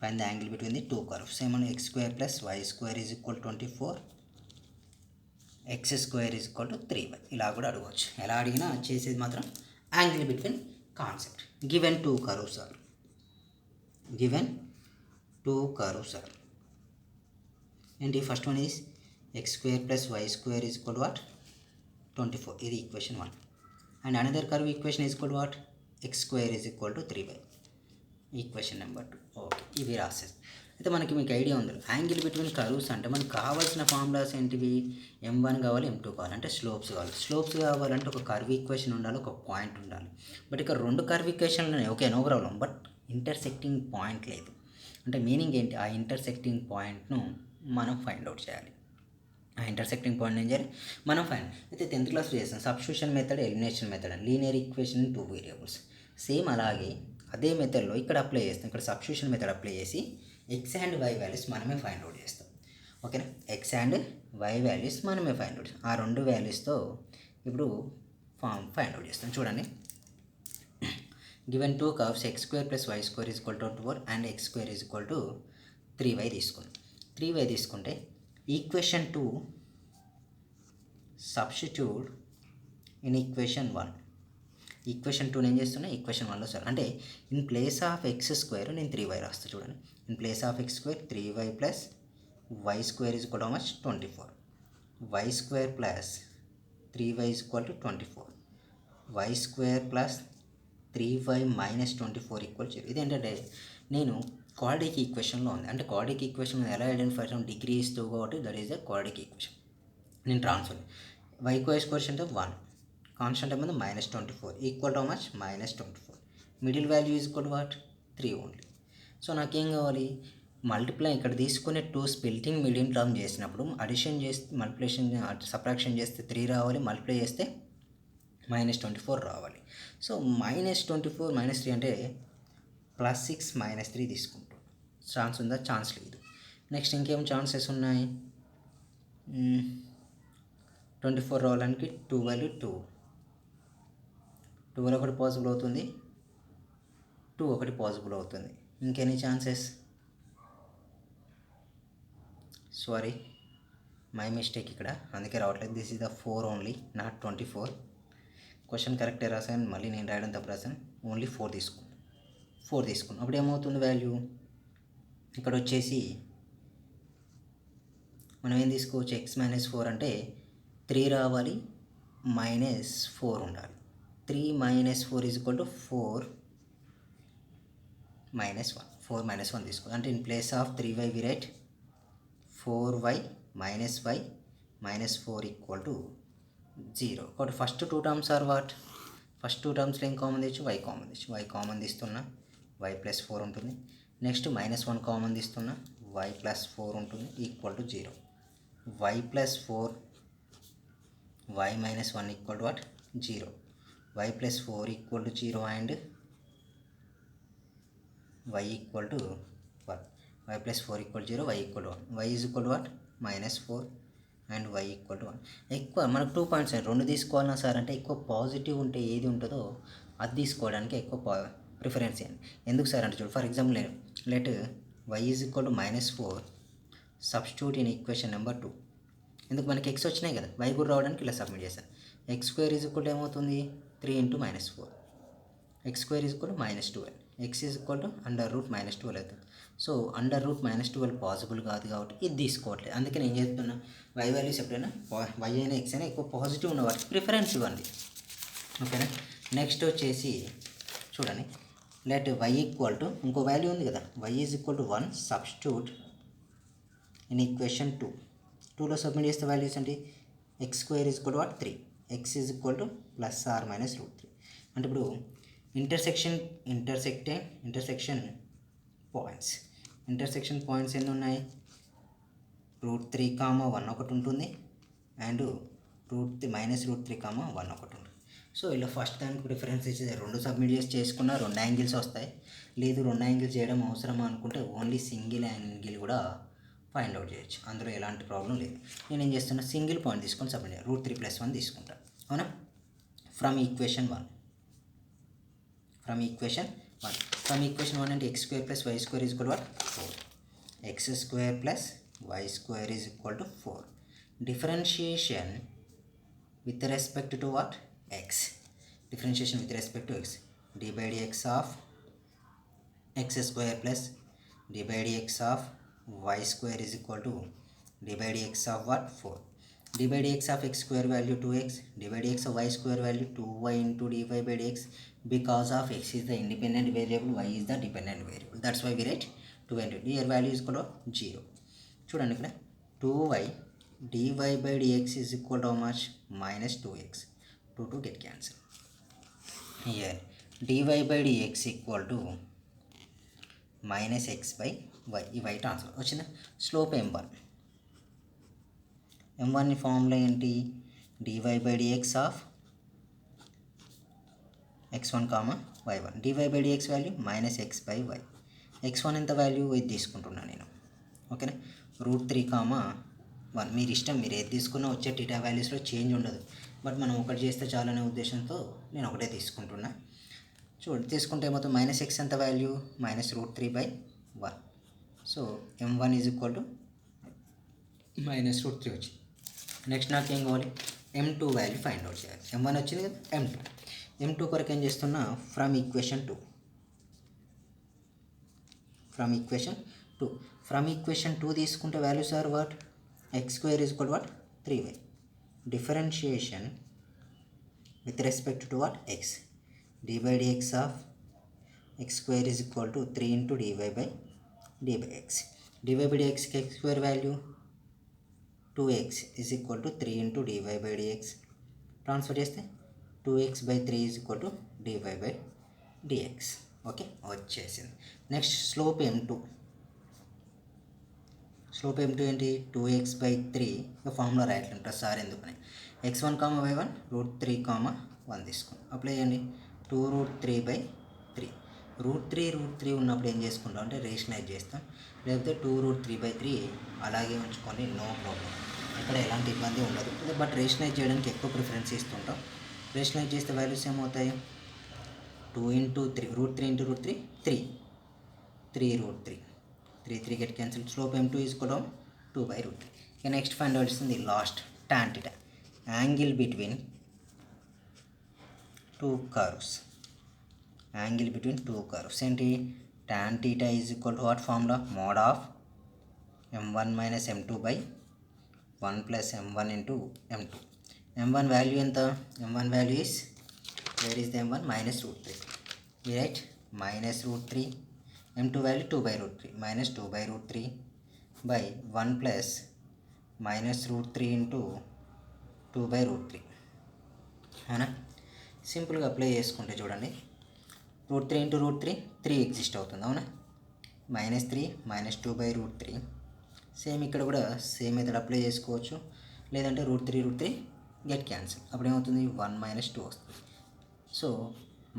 Find the angle between the 2 curves. Same on x square plus y square is equal to 24, x square is equal to 3y. ఇలా కూడా అడగవచ్చు. ఎలా అడిగినా చేసేది మాత్రం angle between concept. Given 2 curves are ఏంటి first one is x square plus y square is equal to what 24. ఇది equation 1. And another curve equation is equal to what x square is equal to 3y. Equation number 2. Okay, ఇవి రాసేది. అయితే మీకు idea ఉంది angle between curves అంటే మనకు కావాల్సిన formulas ఏంటివి, m1 కావాలి, m2 కావాలి, అంటే స్లోప్స్ కావాలి. స్లోప్స్ కావాలంటే ఒక కర్వ్ ఈక్వేషన్ ఉండాలి, ఒక పాయింట్ ఉండాలి. బట్ ఇక్కడ 2 కర్వ్ ఈక్వేషన్లు ఉన్నాయి, okay, no problem. But intersecting point లేదు. అంటే మీనింగ్ ఏంటి, ఆ ఇంటర్సెక్టింగ్ పాయింట్ను మనం ఫైండ్ అవుట్ చేయాలి. ఆ ఇంటర్సెక్టింగ్ పాయింట్ ఏం చేయాలి, మనం ఫైండ్. అయితే 10th క్లాస్లో చేస్తాం substitution method, elimination method, linear equation in 2 variables. Same అలాగే అదే మెథడ్లో ఇక్కడ అప్లై చేస్తాం. ఇక్కడ సబ్స్టిట్యూషన్ మెథడ్ అప్లై చేసి ఎక్స్ అండ్ వై వాల్యూస్ మనమే ఫైండ్ అవుట్ చేస్తాం. ఓకేనా, ఎక్స్ అండ్ వై వాల్యూస్ మనమే ఫైండ్ అవుట్ చేస్తాం. ఆ 2 వాల్యూస్తో ఇప్పుడు ఫైండ్ అవుట్ చేస్తాం. చూడండి, given 2 curves x square plus y square is equal to 4 and x square is equal to 3y తీసుకుందాం. 3y తీసుకుంటే equation 2 substitute in equation 1. Equation 2 నేను చేస్తున్నా ఈక్వేషన్ 1లో సార్ అంటే in place of x square నేను 3y రాస్తాను. చూడండి, in place of x square 3y plus y square is equal to much 24. Y square plus 3y is equal to 24. Y square plus 3y minus 24 equal 0. ఇదేంటంటే నేను quadratic ఈక్వేషన్లో ఉంది. అంటే quadratic equation ఎలా identify చేస్తాం, degree ఇస్తూ కాబట్టి that is the quadric equation. నేను ట్రాన్స్ఫర్ వై కోఎఫిషియంట్ 1, కాన్స్టెంట్ ఏమైంది -24 equal to much -24. Middle value is equal to what 3 only. So నాకేం కావాలి, మల్టిప్లై ఇక్కడ తీసుకునే 2 స్ప్లిటింగ్ మీడియం టర్మ్ చేసినప్పుడు అడిషన్ చేస్తే మల్టిప్లికేషన్ సబ్ట్రాక్షన్ చేస్తే 3 రావాలి, మల్టిప్లై చేస్తే -24 రావాలి. సో -24 -3 అంటే +6 -3 తీసుకుంటాం. ఛాన్స్ ఉందా, ఛాన్స్ లేదు. నెక్స్ట్ ఇంకేం ఛాన్సెస్ ఉన్నాయి, 24 రావడానికి 2 వాల్యూ 2 ఒకటి పాసిబుల్ అవుతుంది, 2 ఒకటి పాసిబుల్ అవుతుంది. ఇంకెన్ని ఛాన్సెస్, సారీ మై మిస్టేక్ ఇక్కడ అందుకే రావట్లేదు. This is the 4 only, not 24. Question కరెక్టే రాసాను, మళ్ళీ నేను రాయడం తప్పు రాసాను. ఓన్లీ 4 తీసుకున్నాను. అప్పుడు ఏమవుతుంది వాల్యూ, ఇక్కడ వచ్చేసి మనం ఏం తీసుకోవచ్చు, x-4 అంటే 3 రావాలి, -4 ఉండాలి. 3 - 4 ఈజ్ ఈక్వల్ టు 4 - 1. 4 - 1 తీసుకోవాలి. అంటే in place of 3y we write 4y - 4 equal to 0. కాబట్టి first 2 terms are what, first 2 టర్మ్స్లో ఏం కామన్ తెచ్చు, y కామన్ తెచ్చు. y కామన్ తీస్తున్నా y + 4 ఉంటుంది. నెక్స్ట్ -1 కామన్ తీస్తున్నా y + 4 ఉంటుంది equal to 0. y + 4 y - 1 equal to what 0. y + 4 equal to 0 and y equal to 1. y + 4 equal 0, y equal to 1. y is equal to what -4 and y equal to 1. ఎక్కువ మనకు 2 points 2 తీసుకోవాలన్నా sir అంటే ఎక్కువ positive ఉంటే ఏది ఉంటుందో అది తీసుకోవడానికి ఎక్కువ ప్రిఫరెన్స్ ఇవ్వండి. ఎందుకు సార్ అంటే చూడు, for example let y is equal to -4 substitute in equation number 2. ఎందుకు మనకి x వచ్చినాయి కదా, y కూడా రావడానికి ఇలా సబ్మిట్ చేశాను. x² ఈజ్ ఈక్వల్ టు ఏమవుతుంది 3 × -4, x² is equal to -12, x is equal to √-12 అవుతుంది. సో √-12 పాసిబుల్ కాదు కాబట్టి ఇది తీసుకోవట్లేదు. అందుకే నేను చెప్తున్నా y వాల్యూస్ ఎప్పుడైనా y అయినా x అయినా ఎక్కువ పాజిటివ్ ఉన్న వాటికి ప్రిఫరెన్స్ ఇవ్వండి. ఓకేనా, నెక్స్ట్ వచ్చేసి చూడండి, లెట్ y ఈక్వల్ టు ఇంకో వాల్యూ ఉంది కదా, y is equal to 1 substitute in equation 2లో సబ్మిట్ చేస్తే వాల్యూస్ ఏంటి, x² is equal to what 3, x is equal to +or-√3. అంటే ఇప్పుడు ఇంటర్సెక్షన్ పాయింట్స్ ఎన్ని ఉన్నాయి, √3, 1 ఒకటి ఉంటుంది అండ్ -√3, 1 ఒకటి ఉంటుంది. సో ఇలా ఫస్ట్ దానికి ప్రిఫరెన్స్ ఇచ్చేది 2 సబ్మిట్ చేసి చేసుకున్న 2 యాంగిల్స్ వస్తాయి. లేదు 2 యాంగిల్స్ చేయడం అవసరమా అనుకుంటే ఓన్లీ సింగిల్ యాంగిల్ కూడా ఫైండ్ అవుట్ చేయొచ్చు, అందులో ఎలాంటి ప్రాబ్లం లేదు. నేను ఏం చేస్తున్నా, సింగిల్ పాయింట్ తీసుకొని సబ్మిట్ చేయాలి, √3 + 1 తీసుకుంటాను. అవునా, from equation 1. From equation 1 and x square plus y square is equal to what? 4. X square plus y square is equal to 4. Differentiation with respect to what? X. Differentiation with respect to x. D by dx of x square plus d by dx of y square is equal to d by dx of what? 4. D by dx of x square value 2x, d by dx of y square value 2y into dy by dx, because of x is the independent variable, y is the dependent variable. That's why we write 2 into here value is equal to 0. చూడండి ఇక్కడ 2y dy by dx is equal to how much? Minus 2x. 2 get cancelled. Here dy by dx equal to minus x by y. ఈ y transfer వచ్చిందా? Slope m1. m1 formula ఏంటి? dy by dx of x1 comma y1. dy by dx value minus x by y. x1 ఎంత value? ఇది తీసుకుంటున్నాను నేను. ఓకేనా? √3 comma 1. మీరు ఇష్టం, మీరు ఏది తీసుకున్నా వచ్చే టీటా వాల్యూస్లో చేంజ్ ఉండదు. బట్ మనం ఒకటి చేస్తే చాలనే ఉద్దేశంతో నేను ఒకటే తీసుకుంటున్నా. చూడండి, తీసుకుంటే మొత్తం మైనస్ ఎక్స్ ఎంత value? Minus √3 by 1. So m1 is equal to minus √3 వచ్చింది. నెక్స్ట్ నాకు ఏం కావాలి? m2 వాల్యూ ఫైండ్ అవుట్ చేయాలి. m1 వచ్చింది కదా, m2 కొరకు ఏం చేస్తున్నా? From equation 2. ఫ్రమ్ ఈక్వేషన్ 2 తీసుకుంటే values are what? x square is equal to what? 3y. Differentiation with respect to what? X. d by dx of x square is equal to 3 into dy by dx. dy by dx x square value 2x is equal to 3 into dy by dx. Transfer చేస్తే 2x by 3 is equal to dy by dx. Okay, వచ్చేసింది. Next slope m2. Slope m2 ఏంటి? 2x by 3. Formula రాయట్లేదు ప్రతిసారి ఎందుకని. x1 comma y1 √3 comma 1 తీసుకుని apply చేయండి. 2√3 by 3. √3 ఉన్నప్పుడు ఏం చేసుకుంటాం అంటే రేషనలైజ్ చేస్తాం, లేకపోతే 2√3 by 3 అలాగే ఉంచుకొని నో ప్రాబ్లం, ఇక్కడ ఎలాంటి ఇబ్బంది ఉండదు. బట్ రేషనలైజ్ చేయడానికి ఎక్కువ ప్రిఫరెన్స్ ఇస్తుంటాం. రేషనలైజ్ చేస్తే వాల్యూస్ ఏమవుతాయి? 2 into 3, √3 into √3 3, 3√3, 3 get cancelled. Slope m2 is equal to 2 by √3. ఇక నెక్స్ట్ ఫైండ్ అవుట్ చేస్తుంది last tan theta, angle between two curves. Angle between two curves ఏంటి? tan theta is equal to what formula? Mod of m1 minus m2 by 1 plus m1 into m2. m1 value ఎంత? m1 value is, where is the m1? minus √3. We write minus √3. m2 value 2 by √3 minus 2 by √3 by 1 plus minus √3 into 2 by √3. అవునా? సింపుల్గా apply చేసుకుంటే చూడండి, √3 into √3 3 exist అవుతుంది. అవునా? -3 minus 2 by √3. Same ఇక్కడ కూడా same method apply చేసుకోవచ్చు, లేదంటే √3 గెట్ క్యాన్సిల్. అప్పుడు ఏమవుతుంది? 1 minus 2 వస్తుంది. So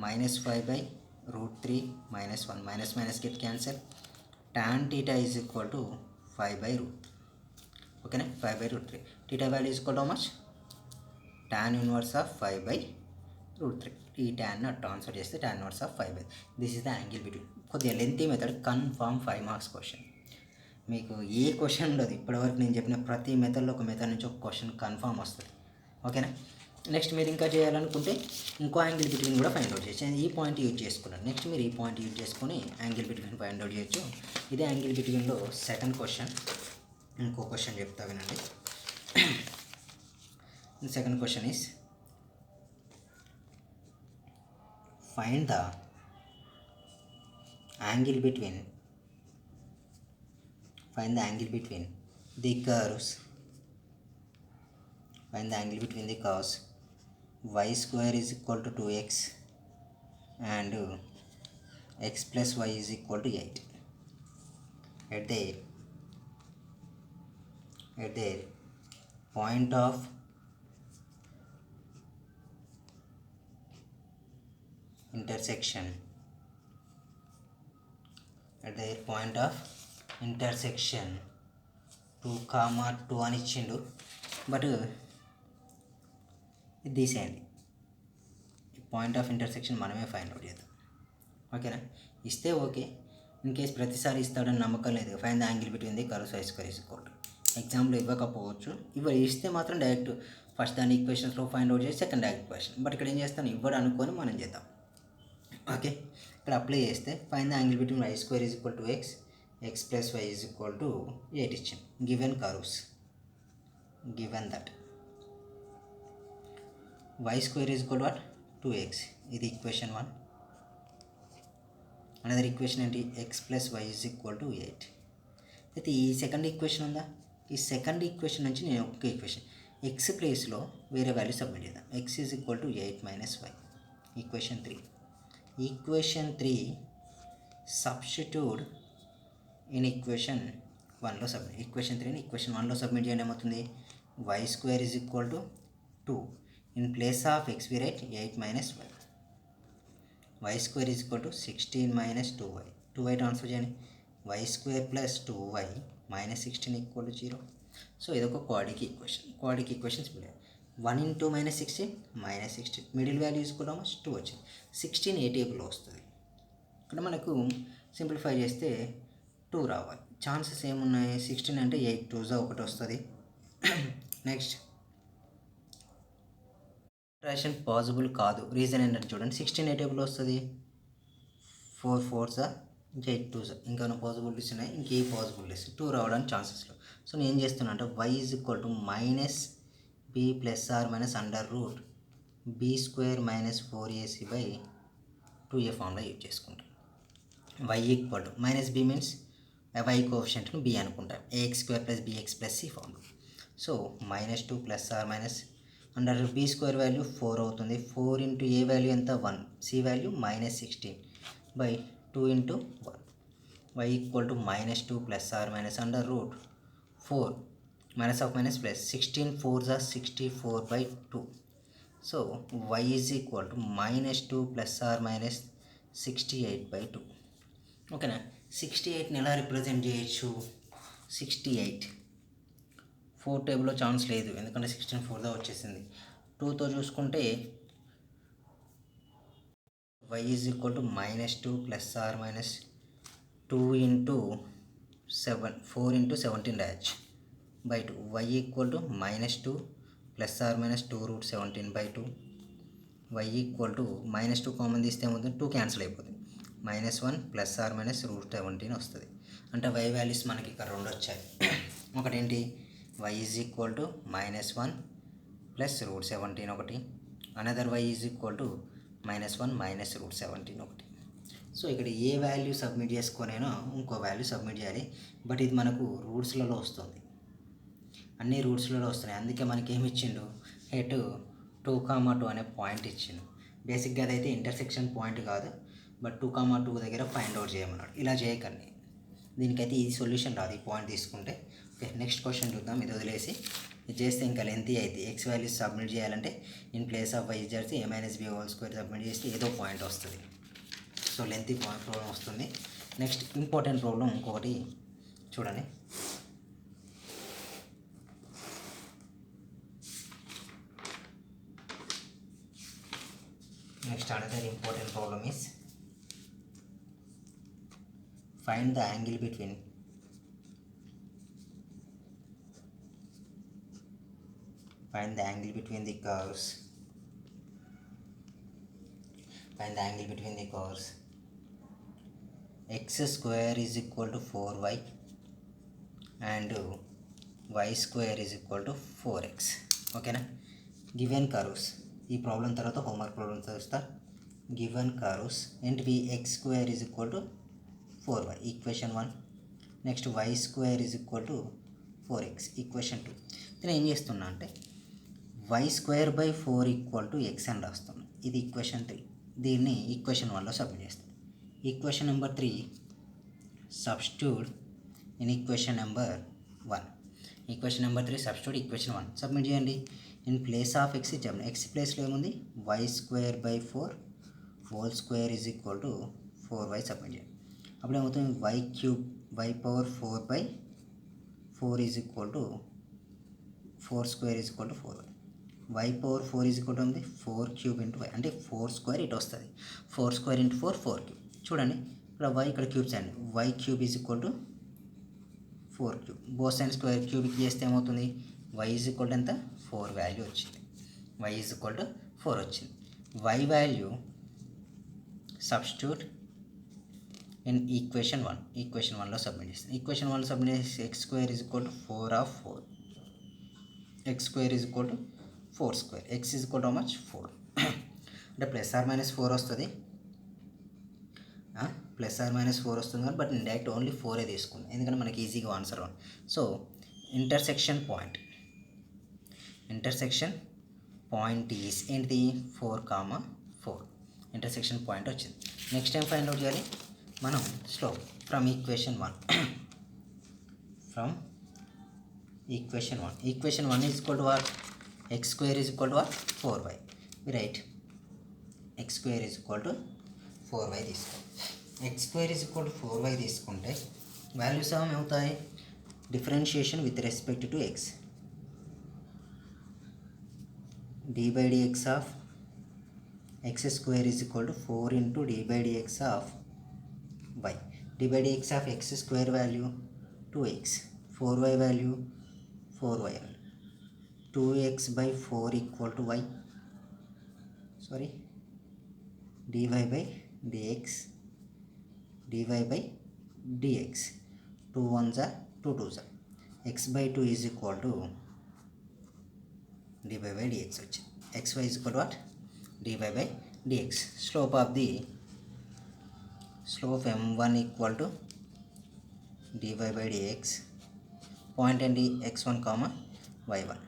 -5 by √3 minus 1 minus get cancel. tan theta is equal to 5 by √3. ఓకేనా? 5 by √3. theta value is equal to how much? tan inverse of 5 by √3. ఈ tan transfer చేస్తే tan inverse of 5 by. This is the angle between. కొద్దిగా lengthy method, confirm 5 marks question. మీకు ఏ question ఉండదు, ఇప్పటివరకు నేను చెప్పిన ప్రతి మెథడ్లో ఒక మెథడ్ నుంచి ఒక క్వశ్చన్ కన్ఫామ్ వస్తుంది. ఓకేనా? నెక్స్ట్ మీరు ఇంకా చేయాలనుకుంటే ఇంకో యాంగిల్ బిట్వీన్ కూడా ఫైండ్ అవుట్ చేయొచ్చు. ఈ పాయింట్ యూజ్ చేసుకున్నాను. నెక్స్ట్ మీరు ఈ పాయింట్ యూజ్ చేసుకొని యాంగిల్ బిట్వీన్ ఫైండ్ అవుట్ చేయొచ్చు. ఇదే యాంగిల్ బిట్వీన్లో సెకండ్ క్వశ్చన్. ఇంకో క్వశ్చన్ చెప్తా వినండి. Second question is find the angle between the curves. Find the angle between the curves y square is equal to 2x and x plus y is equal to 8 at their point of intersection. At their point of intersection 2, అని ఇచ్చిండు. But ఇది తీసేయండి. Point of intersection మనమే find out చేద్దాం. ఓకేనా. ఇస్తే okay, in case ప్రతిసారి ఇస్తాడని నమ్మకం లేదు. Find the angle between the curves y square is equal to, ఎగ్జామ్లో ఇవ్వకపోవచ్చు, ఇస్తే మాత్రం డైరెక్ట్ ఫస్ట్ దాని ఈక్వేషన్స్లో ఫైండ్ అవుట్ చేసి సెకండ్ డైరెక్ట్ క్వశ్చన్. బట్ ఇక్కడ ఏం చేస్తాను, ఇవ్వడు అనుకొని మనం చేద్దాం. ఓకే, ఇక్కడ అప్లై చేస్తే find the angle between y square is equal to x plus y is equal to 8 ఇచ్చాం. Given curves, given that y square is equal to what 2x, ఇది ఈక్వేషన్ 1. అనదర్ ఈక్వేషన్ ఏంటి, x plus y is equal to 8. అయితే ఈ second equation ఉందా, ఈ second equation నుంచి నేను ఒక్క ఈక్వేషన్ ఎక్స్ ప్లేస్లో వేరే వాల్యూ సబ్మిట్ చేద్దాం. X is equal to 8 minus y, equation 3. Equation 3 substitute in equation 1లో సబ్మిట్, ఈక్వేషన్ 3ని ఈక్వేషన్ 1లో సబ్మిట్ చేయడం ఏమవుతుంది, y square is equal to 2. In place of x we write 8 minus y. Y square is equal to 16 minus 2y, 2y transfer చేయండి, y square plus 2y minus 16 equal to 0. So ఇదొక quadratic equation. Quadric equations 1 into minus 16 minus 16, middle value తీసుకోవడం 2 వచ్చింది. 16 ఏ టేబుల్లో వస్తుంది, ఇక్కడ మనకు simplify చేస్తే 2 రావాలి. ఛాన్సెస్ ఏమున్నాయి, 16 అంటే 8 2 ఒకటి వస్తుంది. నెక్స్ట్ సబ్ట్రాక్షన్ పాసిబుల్ కాదు, రీజన్ ఏంటంటే చూడండి, 16 ఏ టేబుల్ వస్తుంది, 4 4s 8 2s, ఇంకా పాసిబిలిటీస్ ఉన్నాయి, ఇంకే పాసిబిలిటీస్ 2 రావడానికి ఛాన్సెస్లో. సో నేను ఏం చేస్తున్నా అంటే y is equal to minus b plus or minus under root b square minus 4ac by 2a formula use చేసుకుంటాను. y equal to minus b means y కోఎఫిషియంట్ను b అనుకుంటాం, ax square plus bx plus c formula. So minus 2 plus or minus under b square value 4 అవుతుంది, 4 into a value ఎంత 1, c value minus 16 by 2 into 1. y equal to minus 2 plus or minus under root 4 minus of minus plus 16 4s 64 by 2. So y is equal to minus 2 plus or minus 68 by 2. ఓకేనా. 68ని ఎలా represent చేయొచ్చు, 68 4 టేబుల్లో chance లేదు, ఎందుకంటే 16 4దా వచ్చేసింది. 2తో చూసుకుంటే y is equal to minus 2 plus or minus 2 into 7 4 into 17 dash by 2. y equal to minus 2 plus or minus 2 root 17 by 2. y equal to minus 2 common తీస్తే ఏమవుతుంది, 2 క్యాన్సిల్ అయిపోతుంది, minus 1 plus or minus root 17 వస్తుంది. అంటే y values మనకి ఇక్కడ 2 వచ్చాయి. ఒకటేంటి, y is equal to minus 1 plus root 17 ఒకటి, another y is equal to minus 1 minus root 17 ఒకటి. సో ఇక్కడ ఏ వాల్యూ సబ్మిట్ చేసుకొనైనా ఇంకో వాల్యూ సబ్మిట్ చేయాలి. బట్ ఇది మనకు రూట్స్లలో వస్తుంది, అన్ని రూట్స్లలో వస్తున్నాయి. అందుకే మనకి ఏమి ఇచ్చిండు, హెట్ 2,2 అనే పాయింట్ ఇచ్చిండు. బేసిక్గా అదైతే ఇంటర్సెక్షన్ పాయింట్ కాదు, బట్ 2,2 దగ్గర ఫైండ్ అవుట్ చేయమన్నాడు. ఇలా చేయకండి, దీనికైతే ఈ సొల్యూషన్ రాదు ఈ పాయింట్ తీసుకుంటే. ఓకే, నెక్స్ట్ క్వశ్చన్ చూద్దాం. ఇది వదిలేసి ఇది చేస్తే ఇంకా లెంతీ అయితే ఎక్స్ వాల్యూస్ సబ్మిట్ చేయాలంటే ఇన్ ప్లేస్ ఆఫ్ y చేస్తే a minus b whole square submit చేస్తే ఏదో పాయింట్ వస్తుంది. సో లెంతీ పాయింట్ ప్రాబ్లం వస్తుంది. నెక్స్ట్ ఇంపార్టెంట్ ప్రాబ్లం ఇంకొకటి చూడండి. Next another important problem is find the angle between the curves. Find the angle between the curves. X square is equal to 4y and y square is equal to 4x. ఓకేనా. Given curves, ఈ problem తర్వాత homework problem చూస్తా. Given curves ఏంటివి, X square is equal to 4y equation 1, next y square is equal to 4x equation 2. నేను ఏం చేస్తున్నా అంటే y square by 4 equal to X అని రాస్తున్నాను. ఇది ఈక్వేషన్ 3, దీన్ని ఈక్వేషన్ 1లో సబ్మిట్ చేస్తాను. Equation number 3 substitute in equation number 1. Equation number 3 substitute equation 1 submit చేయండి. ఇన్ ప్లేస్ ఆఫ్ ఎక్స్ ఇచ్చాము, ఎక్స్ ప్లేస్లో ఏముంది, y square by 4 whole square is equal to 4y submit చేయండి. అప్పుడు ఏమవుతుంది, y cube y power 4 by 4 is equal to 4 square is equal to 4y. y power 4 is equal to ఉంది 4 cube into y, అంటే 4 square ఇటు వస్తుంది, 4 square into 4 4 cube. చూడండి ఇక్కడ why ఇక్కడ క్యూబ్స్ అండి y cube is equal to 4 cube both side square క్యూబ్కి చేస్తే ఏమవుతుంది వై ఈజ్ ఈక్వల్ టు ఎంత 4 వాల్యూ వచ్చింది వై ఈజ్ ఈక్వల్ టు 4 వచ్చింది y value substitute in equation 1 equation 1లో సబ్మిట్ చేస్తాను ఈక్వేషన్ 1లో సబ్మిట్ చేసి x square is equal to 4 of 4 x square is equal to 4 square x is equal to much 4 అంటే plus or minus 4 వస్తుంది plus or minus 4 వస్తుంది కానీ but నేను direct only 4 తీసుకున్నాను ఎందుకంటే మనకి ఈజీగా answer one so intersection point is ఏంటిది 4, 4 ఇంటర్సెక్షన్ పాయింట్ వచ్చింది నెక్స్ట్ టైం ఫైండ్ అవుట్ చేయాలి మనం slope from equation 1 is equal to what x square is equal to what 4y right X square is equal to 4y తీసుకోండి X square is equal to 4y తీసుకుంటే values ఏమవుతాయి differentiation with respect to X dy dx of x square is equal to 4 into dy dx of y dy dx of x square value 2x 4y value 4y 2x by 4 equal to y sorry dy by dx dy by dx 2 1s are 2 2s are x by 2 is equal to dy by dx వచ్చింది xy is equal to what dy by dx slope m1 equal to dy by dx point and x1 comma y1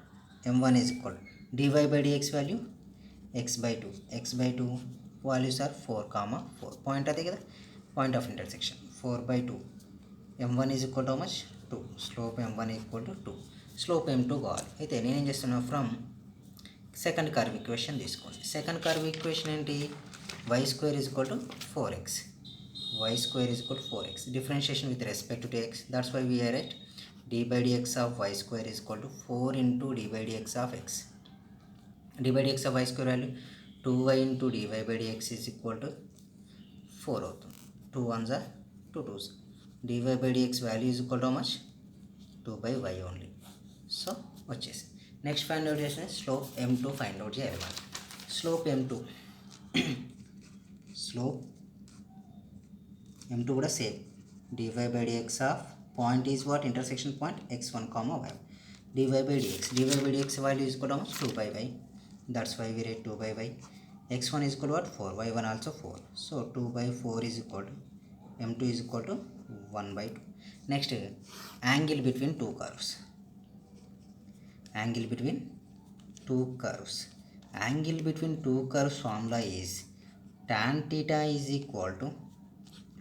m1 is equal to dy by dx value x by 2 values are 4 comma 4 point అదే కదా point of intersection 4 by 2 m1 is equal to how much 2 slope m1 equal to 2 slope m2 కావాలి అయితే నేనేం చేస్తున్నా from second curve equation తీసుకోండి second curve equation ఏంటి y square is equal to 4x y square is equal to 4x differentiation with respect to x that's why we are write d by dx of y square is equal to 4 into d by dx of x d by dx of y square value 2y into dy by dx is equal to 4 అవుతుంది 2 1s are 2 2s dy by dx value is equal to how much 2 by y only so వచ్చేసి next find out చేసిన slope m2 find out చేయాలి మనం slope m2 కూడా same dy by dx of point is what intersection point x1 comma y dy by dx value is equal to 2 by y that's why we write 2 by y x1 is equal to what 4 y1 also 4 so 2 by 4 is equal to m2 is equal to 1 by 2 next angle between two curves angle between two curves formula is tan theta is equal to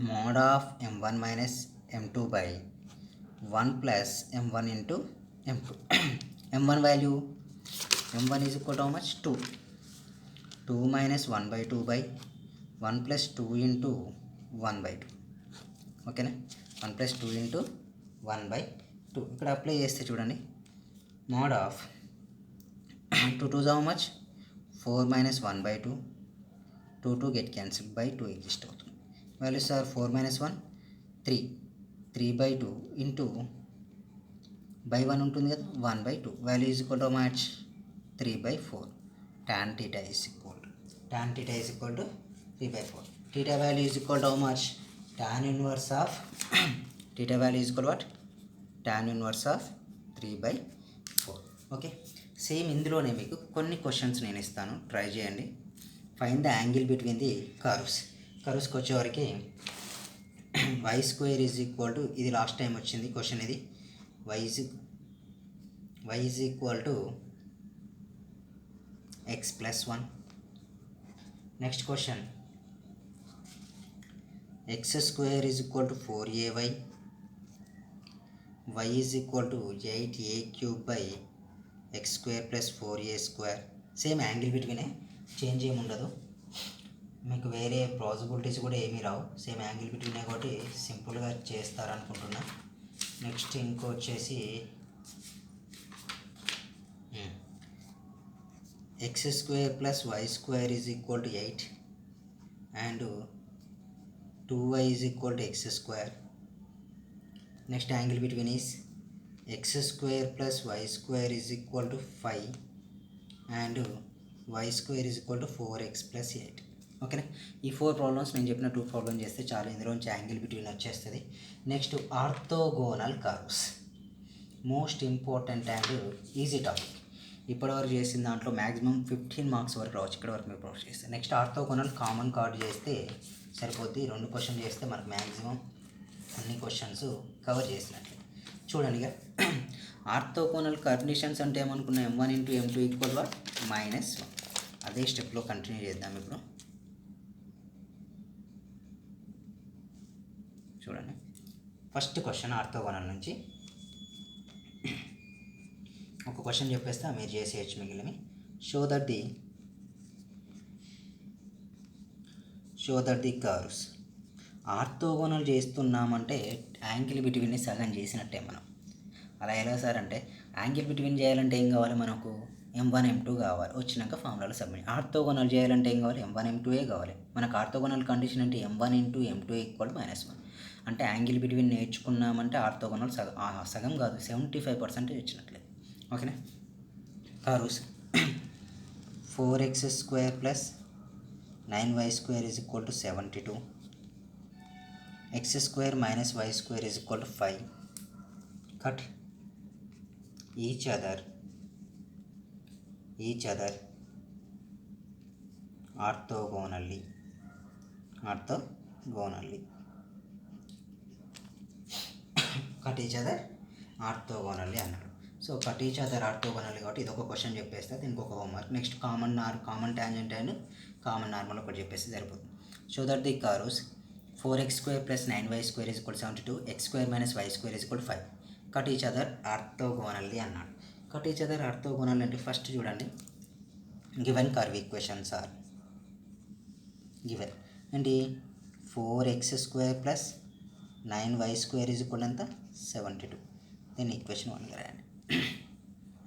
mod of m1 minus m2 by 1 plus m1 into m2 m1 value m1 is equal to how much 2 minus 1 by 2 by 1 plus 2 into 1 by 2 ఓకేనా 1 plus 2 into 1 by 2 ఇక్కడ apply చేస్తే చూడండి mod of 2 2s how much 4 minus 1 by 2 2 get cancelled by 2 exist అవుతుంది values are 4 minus 1 3 by 2 into by 1 ఉంటుంది కదా 1 by 2 value is equal to how much 3 by 4 tan theta is equal to 3 by 4 theta value is equal to how much tan inverse of theta value is equal to what tan inverse of 3 by 4 okay same ఇందులోనే మీకు కొన్ని questions నేను ఇస్తాను try చేయండి find the angle between the కర్వ్స్కి వచ్చేవరకు y square is equal to ఇది last time వచ్చింది క్వశ్చన్ ఇది y is equal to x plus 1 next question x square is equal to 4ay y is equal to 8a cube by x square plus 4a square same angle బిట్వీనే change ఏమి ఉండదు మీకు వేరే possibilities కూడా ఏమీ రావు same angle between కాబట్టి సింపుల్గా చేస్తారనుకుంటున్నా next ఇంకో వచ్చేసి x square plus y square is equal to 8 and 2y is equal to x square. Next angle between is x square plus y square is equal to 5 and y square is equal to 4x plus 8. ఓకేనా, ఈ 4 problems నేను చెప్పిన 2 problem చేస్తే చాలా ఇందులోంచి angle between వచ్చేస్తుంది. Next orthogonal curves, most important and easy topic. ఇప్పటివరకు చేసిన దాంట్లో మ్యాక్సిమం 15 మార్క్స్ వరకు రావచ్చు. ఇక్కడ వరకు మీరు ప్రొవైడ్ చేస్తే నెక్స్ట్ ఆర్థోగోనల్ కామన్ కార్డ్ చేస్తే సరిపోద్ది. 2 క్వశ్చన్ చేస్తే మనకు మ్యాక్సిమం అన్ని క్వశ్చన్స్ కవర్ చేసినట్లే. చూడండి, ఇక ఆర్థోగోనల్ కండిషన్స్ అంటే ఏమనుకున్నాం, m1 × m2 ఈక్వల్ -1. అదే స్టెప్లో కంటిన్యూ చేద్దాం. ఇప్పుడు చూడండి, ఫస్ట్ క్వశ్చన్ ఆర్థోగోనల్ నుంచి ఒక క్వశ్చన్ చెప్పేస్తే మీరు చేసేయచ్చు మిగిలినవి. Show that the curves. Orthogonal చేస్తున్నామంటే యాంగిల్ బిట్వీన్ని సగం చేసినట్టే మనం. అలా ఎలా సార్ అంటే, యాంగిల్ బిట్వీన్ చేయాలంటే ఏం కావాలి మనకు, m1 m2 కావాలి. వచ్చినాక ఫార్ములాలో సబ్మిట్. ఆర్థోగోనల్ చేయాలంటే ఏం కావాలి, m1 m2 కావాలి. మనకు ఆర్థోగోనల్ కండిషన్ అంటే m1 × m2 ఈక్వల్ -1. అంటే యాంగిల్ బిట్వీన్ నేర్చుకున్నామంటే ఆర్థోగోనల్ సగం కాదు 75% వచ్చినట్లే. ఓకేనా, curves 4x² + 9y² is equal to 72. x² - y² is equal to 5. Cut each other orthogonally. Cut each other orthogonally అన్నాడు. సో కట్ ఈచ్ అదర్ ఆర్థోగోనల్లీ కాబట్టి ఇది ఒక question చెప్పేస్తే దీనికి ఒక homework. Next common tangent and common normal ఒకటి చెప్పేస్తే సరిపోతుంది. Show that the curves 4x² + 9y² is equal to 72, x² - y² is equal to 5. Cut each other orthogonally అన్నాడు. కట్ ఈచ్ అదర్ ఆర్థోగోనల్ అంటే ఫస్ట్ చూడండి, given curve equations are given ఏంటి, 4x² + 9y² is equal to ఎంత, 72. దీన్ని equation 1 రాయండి.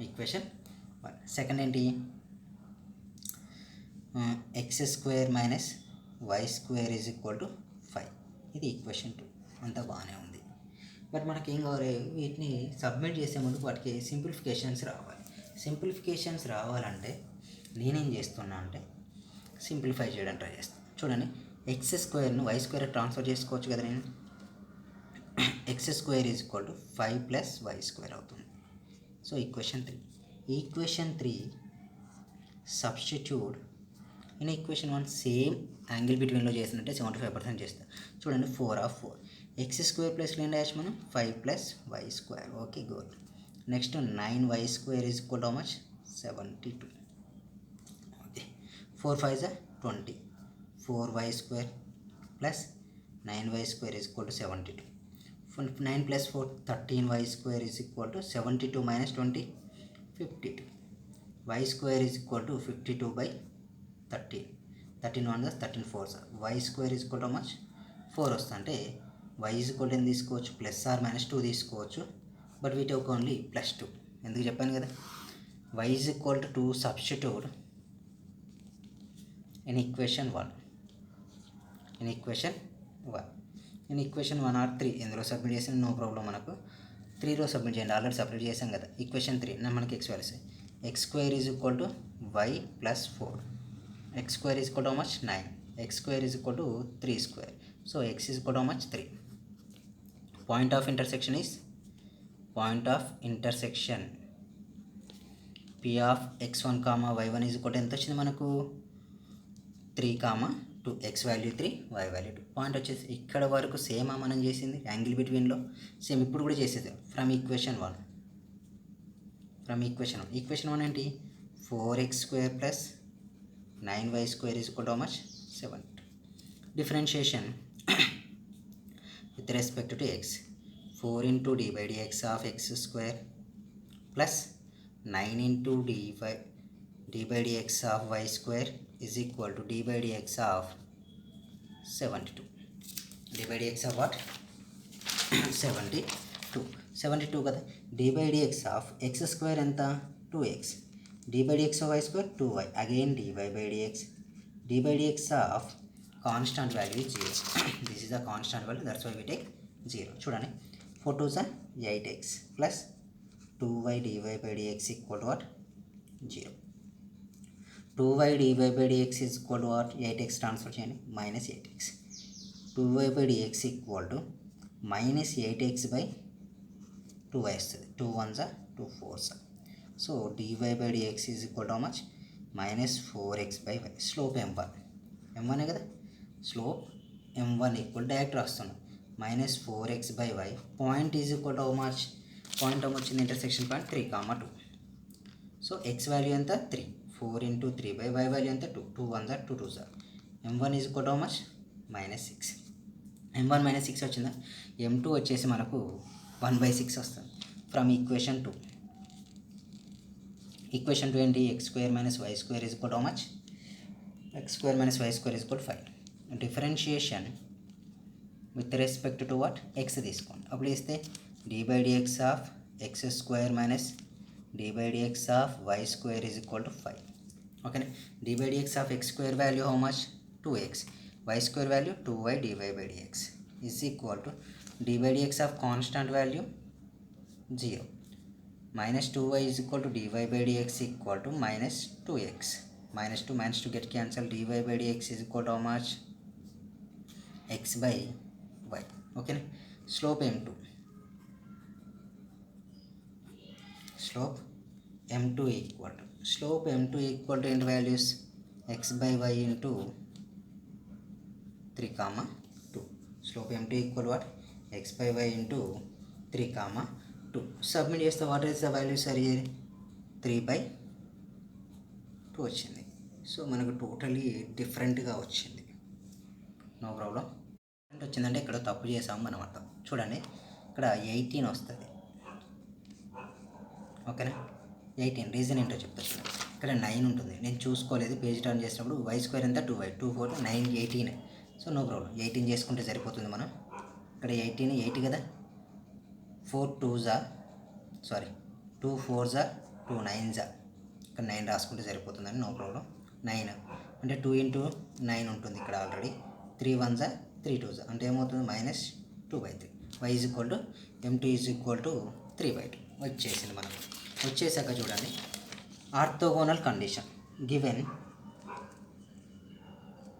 Equation 1. Second ఏంటి, x² - y² is equal to 5. ఇది equation 2. అంతా బాగానే ఉంది. బట్ మనకి ఏం కావాలి, వీటిని సబ్మిట్ చేసే ముందు వాటికి సింప్లిఫికేషన్స్ రావాలి. సింప్లిఫికేషన్స్ రావాలంటే నేనేం చేస్తున్నా అంటే సింప్లిఫై చేయడం ట్రై చేస్తాను. చూడండి, x² y² ట్రాన్స్ఫర్ చేసుకోవచ్చు కదా. నేను x² is equal to 5 + y² అవుతుంది. So equation 3. Equation 3 substitute in equation 1. Same angle బిట్వీన్లో చేసినట్టే 75% చేస్తాను. చూడండి, 4 x² + l' మనం 5 + y². Okay, good. Next 9y² is equal to how much, 72. Okay, 4 × 5 = 20. 4y² + 9y² is equal to 72. 9 + 4 13y² is equal to 72 - 20 52. y² is equal to 52/13. 13 1 13 4. y² is equal to how much, 4 వస్తుంది. అంటే y is equal to ఎంత తీసుకోవచ్చు, +or -2 తీసుకోవచ్చు. But వీటి ఒక only +2. ఎందుకు చెప్పాను కదా, y is equal to 2 substitute in equation 1. In equation 1 or 3 ఎందులో సబ్మిట్ చేసిన నో ప్రాబ్లం. మనకు 3లో సబ్మిట్ చేయండి, ఆల్రెడీ సబ్మిట్ చేసాం కదా. ఈక్వేషన్ 3 మనకి x values, x² is equal to y + 4. x² is equal to how much, 9. x² is equal to 3². So x is equal to how much, 3. Point of intersection is P of x1, y1 is equal to ఎంత వచ్చింది మనకు, 3, 2. x value 3, y value 2. Point వచ్చేసి ఇక్కడ వరకు సేమా మనం చేసింది angle బిట్వీన్లో, same ఇప్పుడు కూడా చేసేది. ఫ్రమ్ ఈక్వేషన్ 1 ఈక్వేషన్ 1 ఏంటి, 4x² + 9y² is equal to how much, 7. Differentiation with respect to x, 4 × d/dx of x² plus 9 × d/dx of y² is equal to d/dx of 72. d/dx of what, 72 కదా. d/dx of x² ఎంత, 2x. d/dx of y² 2y. Again dy/dx. d/dx of constant value is 0. This is the constant value, that's why we take 0. చూడండి 4 2s are 8x plus 2y dy by dx equal to what? 0. 2y dy by dx is equal to what? 8x transfer చేయండి minus 8x. 2y by dx equal to minus 8x by 2y వస్తుంది. 2 1s are 2 4s are. So dy by dx is equal to how much? Minus 4x by y. Slope m1 కదా, slope m1 equal direct రాస్తున్నాం minus 4x by y. Point is equal to how much? Point వచ్చింది intersection point 3, 2. So x value ఎంత 3, 4 into 3 by y value ఎంత 2, 2 1s are 2 2s are. m1 is equal to how much? Minus 6. m1 minus 6 వచ్చిందా, m2 వచ్చేసి మనకు 1/6 వస్తుంది. From equation 2. Equation 2 ఏంటి? x square minus y square is equal to how much? x square minus y square is equal to 5. Differentiation with respect to what? x తీసుకోండి. అప్పుడు ఇస్తే d by dx of x square minus d by dx of y square is equal to 5. ఓకేనా? d by dx of x square value how much? 2x. y square value 2y dy by dx is equal to d by dx of constant value 0. Minus 2y is equal to dy by dx equal to minus 2x. Minus 2 get cancelled. dy by dx is equal to how much? X by y. Okay. Slope m2. Slope m2 equal to. Slope m2 equal to into values x by y into 3, 2. Slope m2 equal to what? X by y into 3, 2. Submit చేస్తే what is the value సరి 3/2 వచ్చింది. So మనకు totally డిఫరెంట్గా వచ్చింది. No problem. వచ్చిందంటే ఇక్కడ తప్పు చేసాము మనం అర్థం. చూడండి ఇక్కడ 18 వస్తుంది. ఓకేనా? 18 రీజన్ ఏంటో చెప్తా చూడండి. ఇక్కడ 9 ఉంటుంది, నేను చూసుకోలేదు. పేజ్ టర్న్ చేసినప్పుడు y స్క్వేర్ ఎంత 2y, 2 4 9 18. సో నో ప్రాబ్లం, 18 చేసుకుంటే సరిపోతుంది. మనం ఇక్కడ 18 8 కదా, 4 2s are 2 4s are 2 9s are. ఇక్కడ 9 రాసుకుంటే సరిపోతుందని. No problem. 9 అంటే 2 into 9 ఉంటుంది ఇక్కడ already. 3 1s are 3 2s are అంటే ఏమవుతుంది? Minus 2/3. y is equal to m2 is equal to 3/2 వచ్చేసింది మనకు. వచ్చేసాక చూడండి orthogonal condition given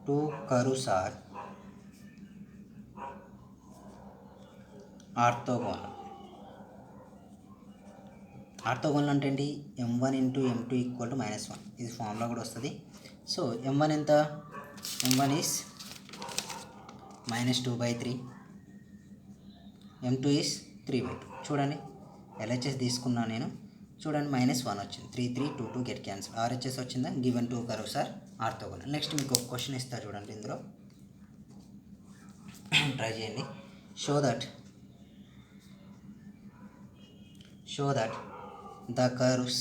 2 curves are orthogonal. Orthogonal అంటే ఏంటి? m1 into m2 equal to -1. ఇది ఫార్ములా కూడా వస్తుంది. సో m1 ఎంత? m1 is -2/3, m2 is 3/2. చూడండి LHS తీసుకున్నా నేను. చూడండి -1 వచ్చింది, 3 3 2 2 గెట్ క్యాన్సిల్. RHS వచ్చిందా? Given 2 curves are orthogonal. Next మీకు ఒక క్వశ్చన్ ఇస్తా చూడండి, ఇందులో ట్రై చేయండి. Show that the curves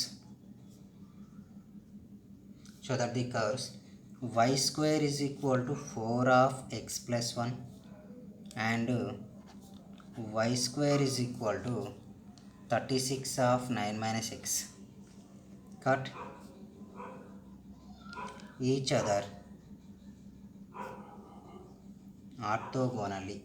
y square is equal to 4 of x plus 1 and y square is equal to 36 of 9 minus x cut each other orthogonally.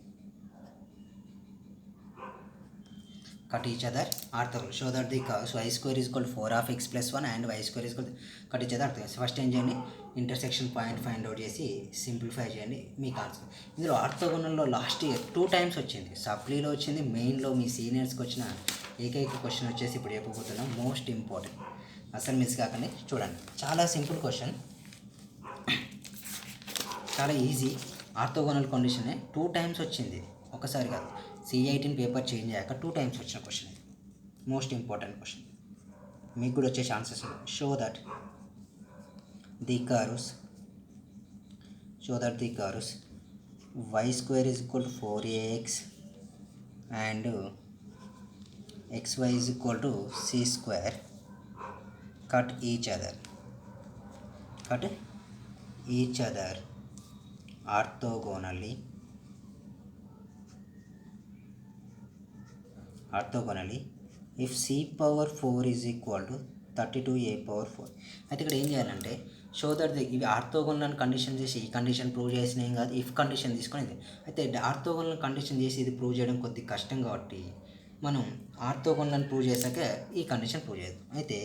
Cut each other orthogonal. Show that the curves y square is equal to 4 of x plus 1 and y square is equal to cut each other orthogonal. First ఏం చేయండి? Intersection point find out చేసి simplify చేయండి, మీకు answer. ఇందులో ఆర్థోగోనల్లో last year 2 times వచ్చింది. సప్లీలో వచ్చింది, మెయిన్లో మీ సీనియర్స్కి వచ్చిన ఏకైక క్వశ్చన్ వచ్చేసి ఇప్పుడు చెప్పబోతున్నాం. మోస్ట్ ఇంపార్టెంట్, అసలు మిస్ కాకండి. చూడండి చాలా సింపుల్ క్వశ్చన్, చాలా ఈజీ. ఆర్థోగోనల్ కండిషనే 2 times వచ్చింది, ఒకసారి కాదు. C18 పేపర్ చేంజ్ అయ్యాక 2 times వచ్చిన క్వశ్చన్. మోస్ట్ ఇంపార్టెంట్ క్వశ్చన్, మీకు కూడా వచ్చే chances. Show that the curves y square is equal to 4ax and xy is equal to c square cut each other orthogonally if c power 4 is equal to 32a⁴. అయితే ఇక్కడ ఏం చేయాలంటే show that ఇవి orthogonal condition చేసి ఈ condition prove చేసిన ఏం కాదు, ఇఫ్ కండిషన్ తీసుకునేది. అయితే ఆర్తోగోనల్ కండిషన్ చేసి ఇది ప్రూవ్ చేయడం కొద్దిగా కష్టం కాబట్టి మనం ఆర్తోగోనల్ ప్రూవ్ చేశాక ఈ కండిషన్ ప్రూవ్ చేయదు. అయితే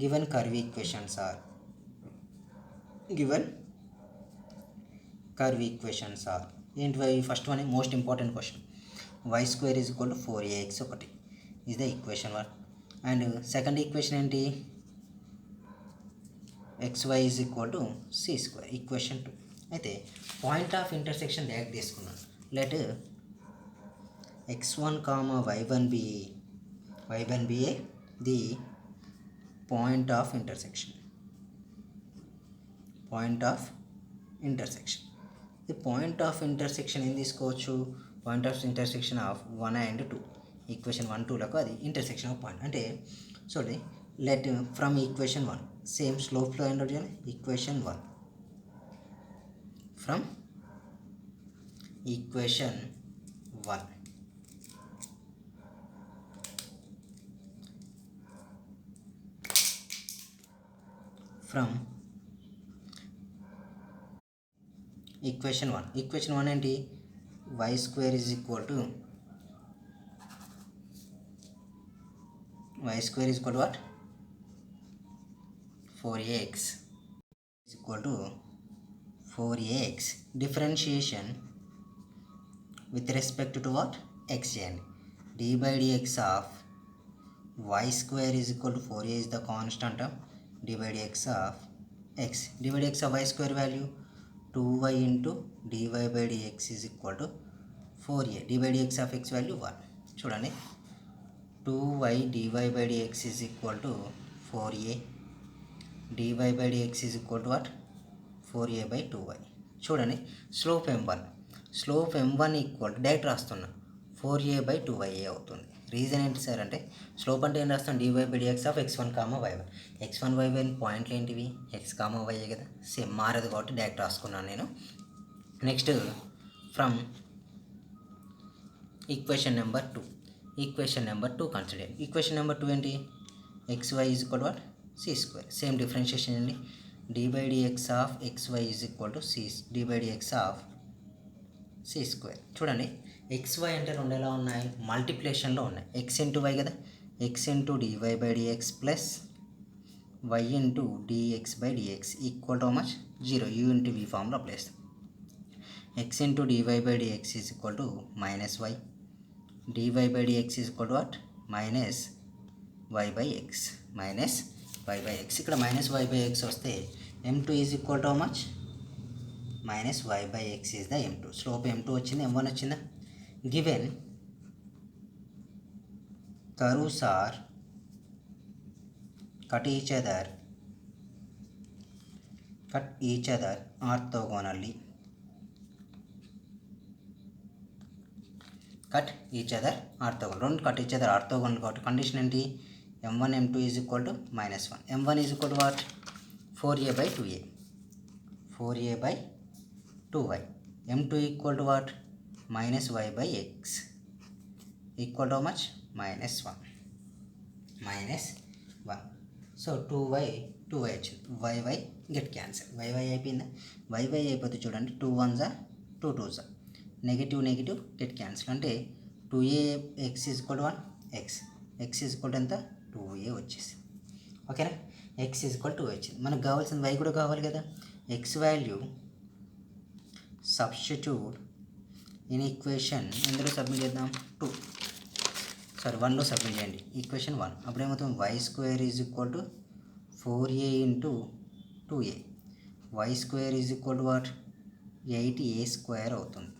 గివెన్ కర్వ్ ఈక్వేషన్స్ ఆర్ ఏంటివి? First one most important question, y² = 4ax ఒకటి is the equation 1. And second equation ఏంటి? xy = c², equation 2. అయితే పాయింట్ ఆఫ్ ఇంటర్సెక్షన్ డైరెక్ట్ తీసుకున్నాను. Let x1, y1 be the point of intersection. The point of intersection ఏం తీసుకోవచ్చు? Point of intersection of 1 and 2, equation 1, 2లకు అది intersection of point. అంటే చూడండి, let from equation 1 same స్లోప్లో ఏంటో చేయాలి. Equation 1 from equation 1 from equation 1 ఏంటి? y² = what? 4ax differentiation with respect to what? x చేయండి. d/dx of y² = 4a is the constant of d/dx of x. d/dx of y² value 2y into dy/dx is equal to 4a. d/dx of x value 1. చూడండి, 2y dy/dx is equal to 4a. dy/dx is equal to what? 4a/2y. చూడండి, slope m1 equal to direct రాస్తున్నా 4a/2y అవుతుంది. Reason ఏంటి sir అంటే, slope అంటే ఏం రాస్తాం? dy/dx of x1, y1. x1, y1 పాయింట్లు ఏంటివి? x, y కదా, సేమ్ మారదు కాబట్టి డైరెక్ట్ రాసుకున్నాను నేను. Next from equation number 2 consider. Equation number 2 ఏంటి? xy = what? c². Same differentiation అండి. d/dx of xy = d/dx of c². చూడండి, xy అంటే రెండు ఎలా ఉన్నాయి? మల్టిప్లికేషన్లో ఉన్నాయి. x ఇంటూ y కదా, x into dy/dx plus y into dx/dx equal to much 0. u into v ఫామ్లో అప్లై చేస్తాం. x into dy/dx is equal to -y. dy/dx is equal to what? -y/x. ఇక్కడ -y/x వస్తే m2 is equal to much? -y/x is the m2. Slope m2 వచ్చింది, m1 వచ్చిందా? Given curves are cut each other orthogonally. రెండు cut each other orthogonal కాబట్టి condition ఏంటి? m1, m2 is equal to -1. m1 is equal to what? 4a/2y. m2 equal to what? -y/x equal to much? -1. So 2y వచ్చింది. y get cancel. y అయిపోయిందా? y అయిపోతే చూడండి, 2 1s 2 2s, negative get cancel. అంటే 2ax is equal to 1, x is equal to ఎంత? 2a వచ్చేసి. ఓకేనా? x is equal to 2 వచ్చింది. మనకు కావాల్సిన y కూడా కావాలి కదా. x value substitute in equation ఎందులో సబ్మిట్ చేద్దాం? 1లో సబ్మిట్ చేయండి. ఈక్వేషన్ 1 అప్పుడు ఏమవుతుంది? y² is equal to 4a into 2a. y² is equal to what? 8a² అవుతుంది.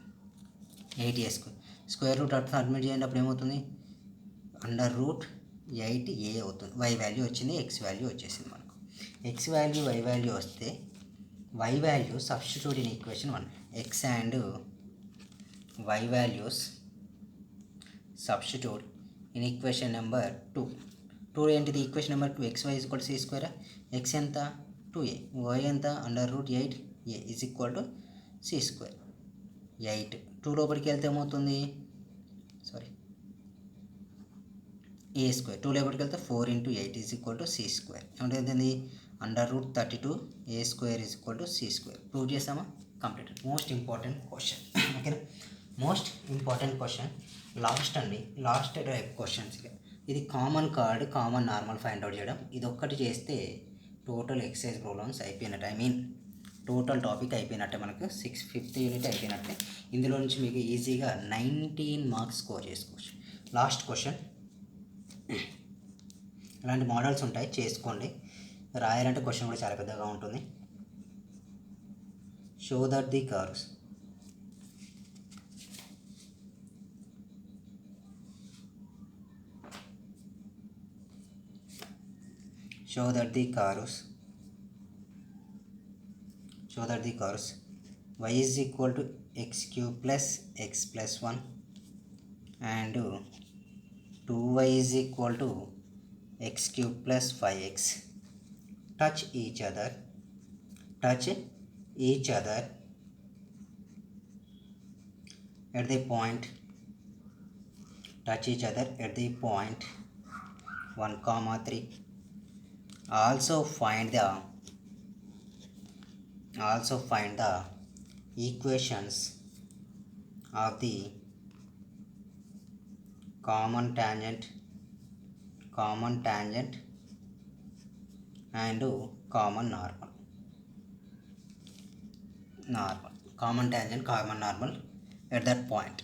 8a². స్క్వేర్ రూట్ అట్లా సబ్మిట్ చేయండి. అప్పుడు ఏమవుతుంది? √8a అవుతుంది. y వాల్యూ వచ్చింది, x వాల్యూ వచ్చేసింది మనకు. x వాల్యూ y వాల్యూ వస్తే y value substitute in equation 1. x and y values substitute in equation number 2 ఏంటిది? Equation number 2 xy is equal to c². x ఎంత? 2a. y ఎంత? √8a is equal to c². 8 2 లోపలికి వెళ్తే ఏమవుతుంది? ఏ square 2 లోపలికి వెళ్తే 4 into 8 is equal to c square. ఏమంటుంది √32 a square is equal to c square. Prove చేసామా? కంప్లీట్. Most important question. ఓకేనా, మోస్ట్ ఇంపార్టెంట్ క్వశ్చన్ లాస్ట్ అండి. Last type questions. ఇది common chord, common normal find out చేయడం. ఇది ఒక్కటి చేస్తే total exercise problems అయిపోయినట్టు. ఐ మీన్ టోటల్ టాపిక్ అయిపోయినట్టే. మనకు 5th యూనిట్ అయిపోయినట్టే. ఇందులో నుంచి మీకు ఈజీగా 19 మార్క్స్ స్కోర్ చేసుకోవచ్చు. Last question. ఇలాంటి మోడల్స్ ఉంటాయి, చేసుకోండి. రాయాలంటే క్వశ్చన్ కూడా చాలా పెద్దగా ఉంటుంది. Show that the curves y is equal to x cube plus x plus 1 and 2y is equal to x cube plus 5x touch each other at the point 1, 3. Also find the equations of the common tangent and common normal. Common tangent, common normal at that point.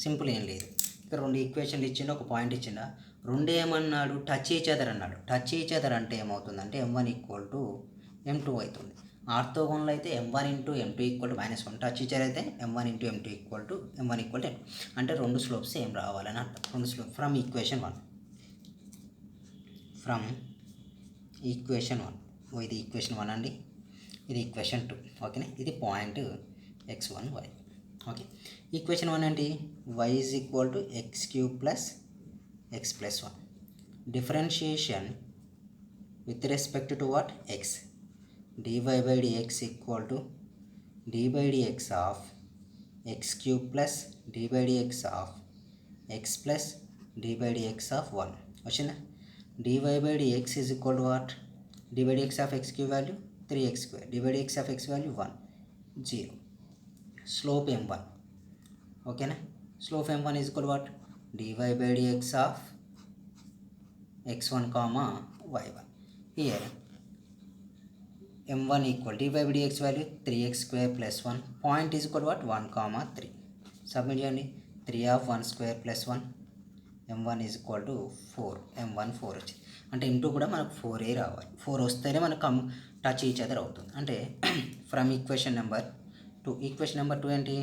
Simple ఏం లేదు. ఇక్కడ 2 ఈక్వేషన్లు ఇచ్చిండు, ఒక point ఇచ్చిండా. 2 ఏమన్నాడు? Touch each other అన్నాడు. Touch each other అంటే ఏమవుతుందంటే m1 ఈక్వల్ టు m2 అవుతుంది. ఆర్థోగోనల్ అయితే m1 into m2 equal to -1. Touch each other అయితే m1 into m2 equal to m1 equal to n. అంటే 2 స్లోప్స్ ఏం రావాలని అర్థం. 2 స్లోప్ ఫ్రమ్ ఈక్వేషన్ 1. ఇది ఈక్వేషన్ 1 అండి, ఇది ఈక్వేషన్ 2. ఓకేనా, ఇది point x1 y. Okay, equation 1 అంటే y is equal to x cube plus x plus 1. Differentiation with respect to what? x. dy by dx equal to d by dx of x cube plus d by dx of x plus d by dx of 1. వచ్చిందా? dy by dx is equal to what? d by dx of x cube value 3x square, d by dx of x value 1, 0. Slope m1. ఓకేనా, slope m1 is equal what? dy by dx of x1 comma y1. Here m1 equal dy by dx value 3x square plus 1. Point is equal what? 1, 3. Submit చేయండి. 3 of 1 square plus 1, m1 is equal to 4. m1 4 వచ్చింది. అంటే m2 కూడా మనకు 4 రావాలి. 4 వస్తేనే మనకు touch each other అవుతుంది. అంటే from equation number 2. Equation number 2 ఏంటి?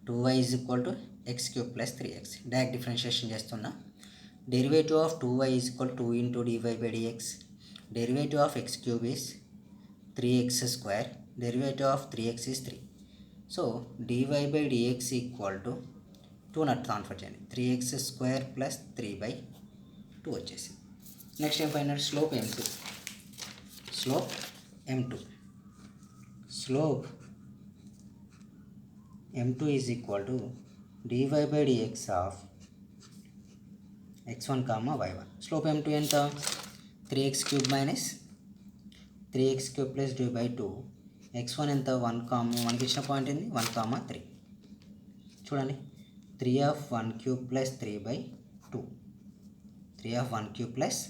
2y is equal to x cube plus 3x. Direct differentiation చేస్తున్నా. Derivative of 2y is equal 2 into dy by dx. Derivative of x cube is 3x square. Derivative of 3x is 3. So dy by dx equal to 2 నట్ transfer చేయండి. 3x square plus 3/2 వచ్చేసి. Next ఏం find out? Slope m2. Slope m2 is equal to dy by dx of x1 comma y1. Slope m2 ఎంత? 3x cube minus 3x cube plus d/2. x1 ఎంత? 1, మనకి ఇచ్చిన point ఏంది? 1, 3. చూడండి, 3 of 1 cube plus 3/2. 3 of 1 cube plus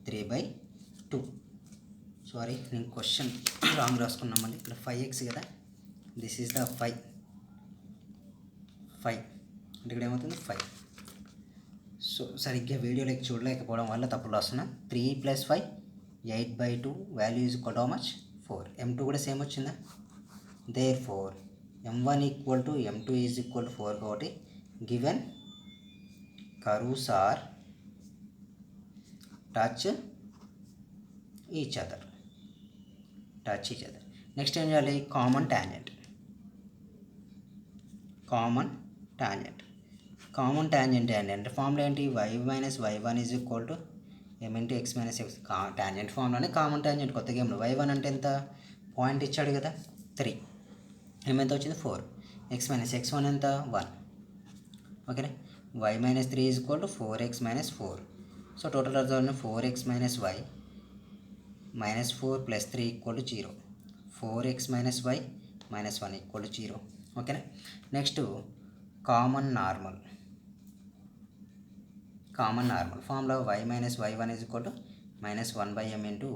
3/2. Sorry, నేను question wrong రాసుకున్నామండి. ఇక్కడ 5x కదా, this is the 5 అంటే ఇక్కడ ఏమవుతుంది? 5. సో సరిగ్గా వీడియోలోకి చూడలేకపోవడం వల్ల తప్పులు రాస్తున్నా. 3 + 5 8/2. Value is equal to how much? 4. m2 కూడా సేమ్ వచ్చిందా? Therefore m1 equal to m2 is equal to 4 కాబట్టి given curves are touch each other. Next ఏం చేయాలి? కామన్ టాంజెంట్ అంటే ఫార్ములా ఏంటి? y minus y1 is equal to m into x minus x. Tangent ఫార్ములానే common tangent. కొత్త గేమ్లో y1 అంటే ఎంత? పాయింట్ ఇచ్చాడు కదా, 3. m ఎంత వచ్చింది? 4. x మైనస్ x1 ఎంత? 1. ఓకేనా, y minus 3 is equal to 4x minus 4. So total result 4x minus y minus 4 plus 3 equal to 0. 4x minus y minus 1 equal to 0. ఓకేనా. Next common normal formula y minus y1 is equal to minus 1 by m into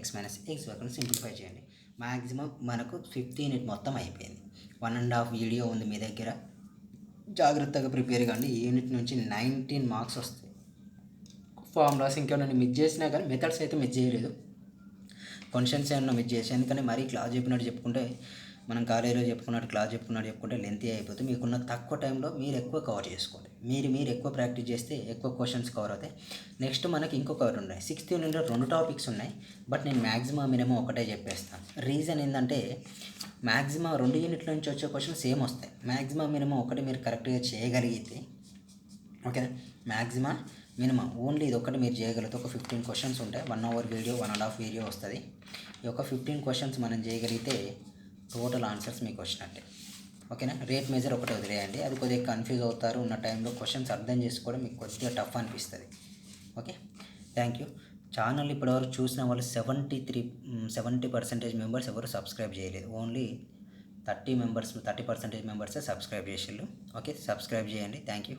x minus x వరకు simplify చేయండి. Maximum మనకు 15 unit మొత్తం అయిపోయింది. 1.5 video ఉంది మీ దగ్గర, జాగ్రత్తగా prepare కాండి. ఈ యూనిట్ నుంచి 19 మార్క్స్ వస్తాయి. ఫార్ములాస్ ఇంకేమైనా మిస్ చేసినా కానీ మెథడ్స్ అయితే మిస్ చేయలేదు. క్వశ్చన్స్ ఏమన్నా మిస్ చేసి, ఎందుకంటే మరీ క్లాస్ చెప్పినట్టు చెప్పుకుంటే, మనం కాలేజీలో క్లాస్ చెప్పుకుంటే లెంతీ అయిపోతుంది. మీకున్న తక్కువ టైంలో మీరు ఎక్కువ కవర్ చేసుకోండి. మీరు ఎక్కువ ప్రాక్టీస్ చేస్తే ఎక్కువ క్వశ్చన్స్ కవర్ అవుతాయి. నెక్స్ట్ మనకి ఇంకొకటి ఉన్నాయి. 6th యూనిట్లో 2 టాపిక్స్ ఉన్నాయి, బట్ నేను మ్యాక్సిమం మినిమం ఒకటే చెప్పేస్తాను. రీజన్ ఏంటంటే మ్యాక్సిమం 2 యూనిట్ల నుంచి వచ్చే క్వశ్చన్స్ సేమ్ వస్తాయి. మ్యాక్సిమం మినిమం ఒకటి మీరు కరెక్ట్గా చేయగలిగితే, ఓకేనా, మ్యాక్సిమం మినిమం ఓన్లీ ఇది ఒకటి మీరు చేయగలిగితే ఒక 15 క్వశ్చన్స్ ఉంటాయి. 1 hour వీడియో 1.5 వీడియో వస్తుంది. ఈ ఒక 15 క్వశ్చన్స్ మనం చేయగలిగితే టోటల్ ఆన్సర్స్ మీకు వచ్చినట్టే. ఓకేనా. రేట్ మేజర్ ఒకటే వదిలేయండి, అది కొద్దిగా కన్ఫ్యూజ్ అవుతారు. ఉన్న టైంలో క్వశ్చన్స్ అర్థం చేసుకోవడం మీకు కొద్దిగా టఫ్ అనిపిస్తుంది. Okay, thank you. ఛానల్ ఇప్పటివరకు చూసిన వాళ్ళు 70% మెంబర్స్ ఎవరు సబ్స్క్రైబ్ చేయలేదు. ఓన్లీ 30% మెంబర్సే సబ్స్క్రైబ్ చేసిళ్ళు. ఓకే, సబ్స్క్రైబ్ చేయండి. Thank you.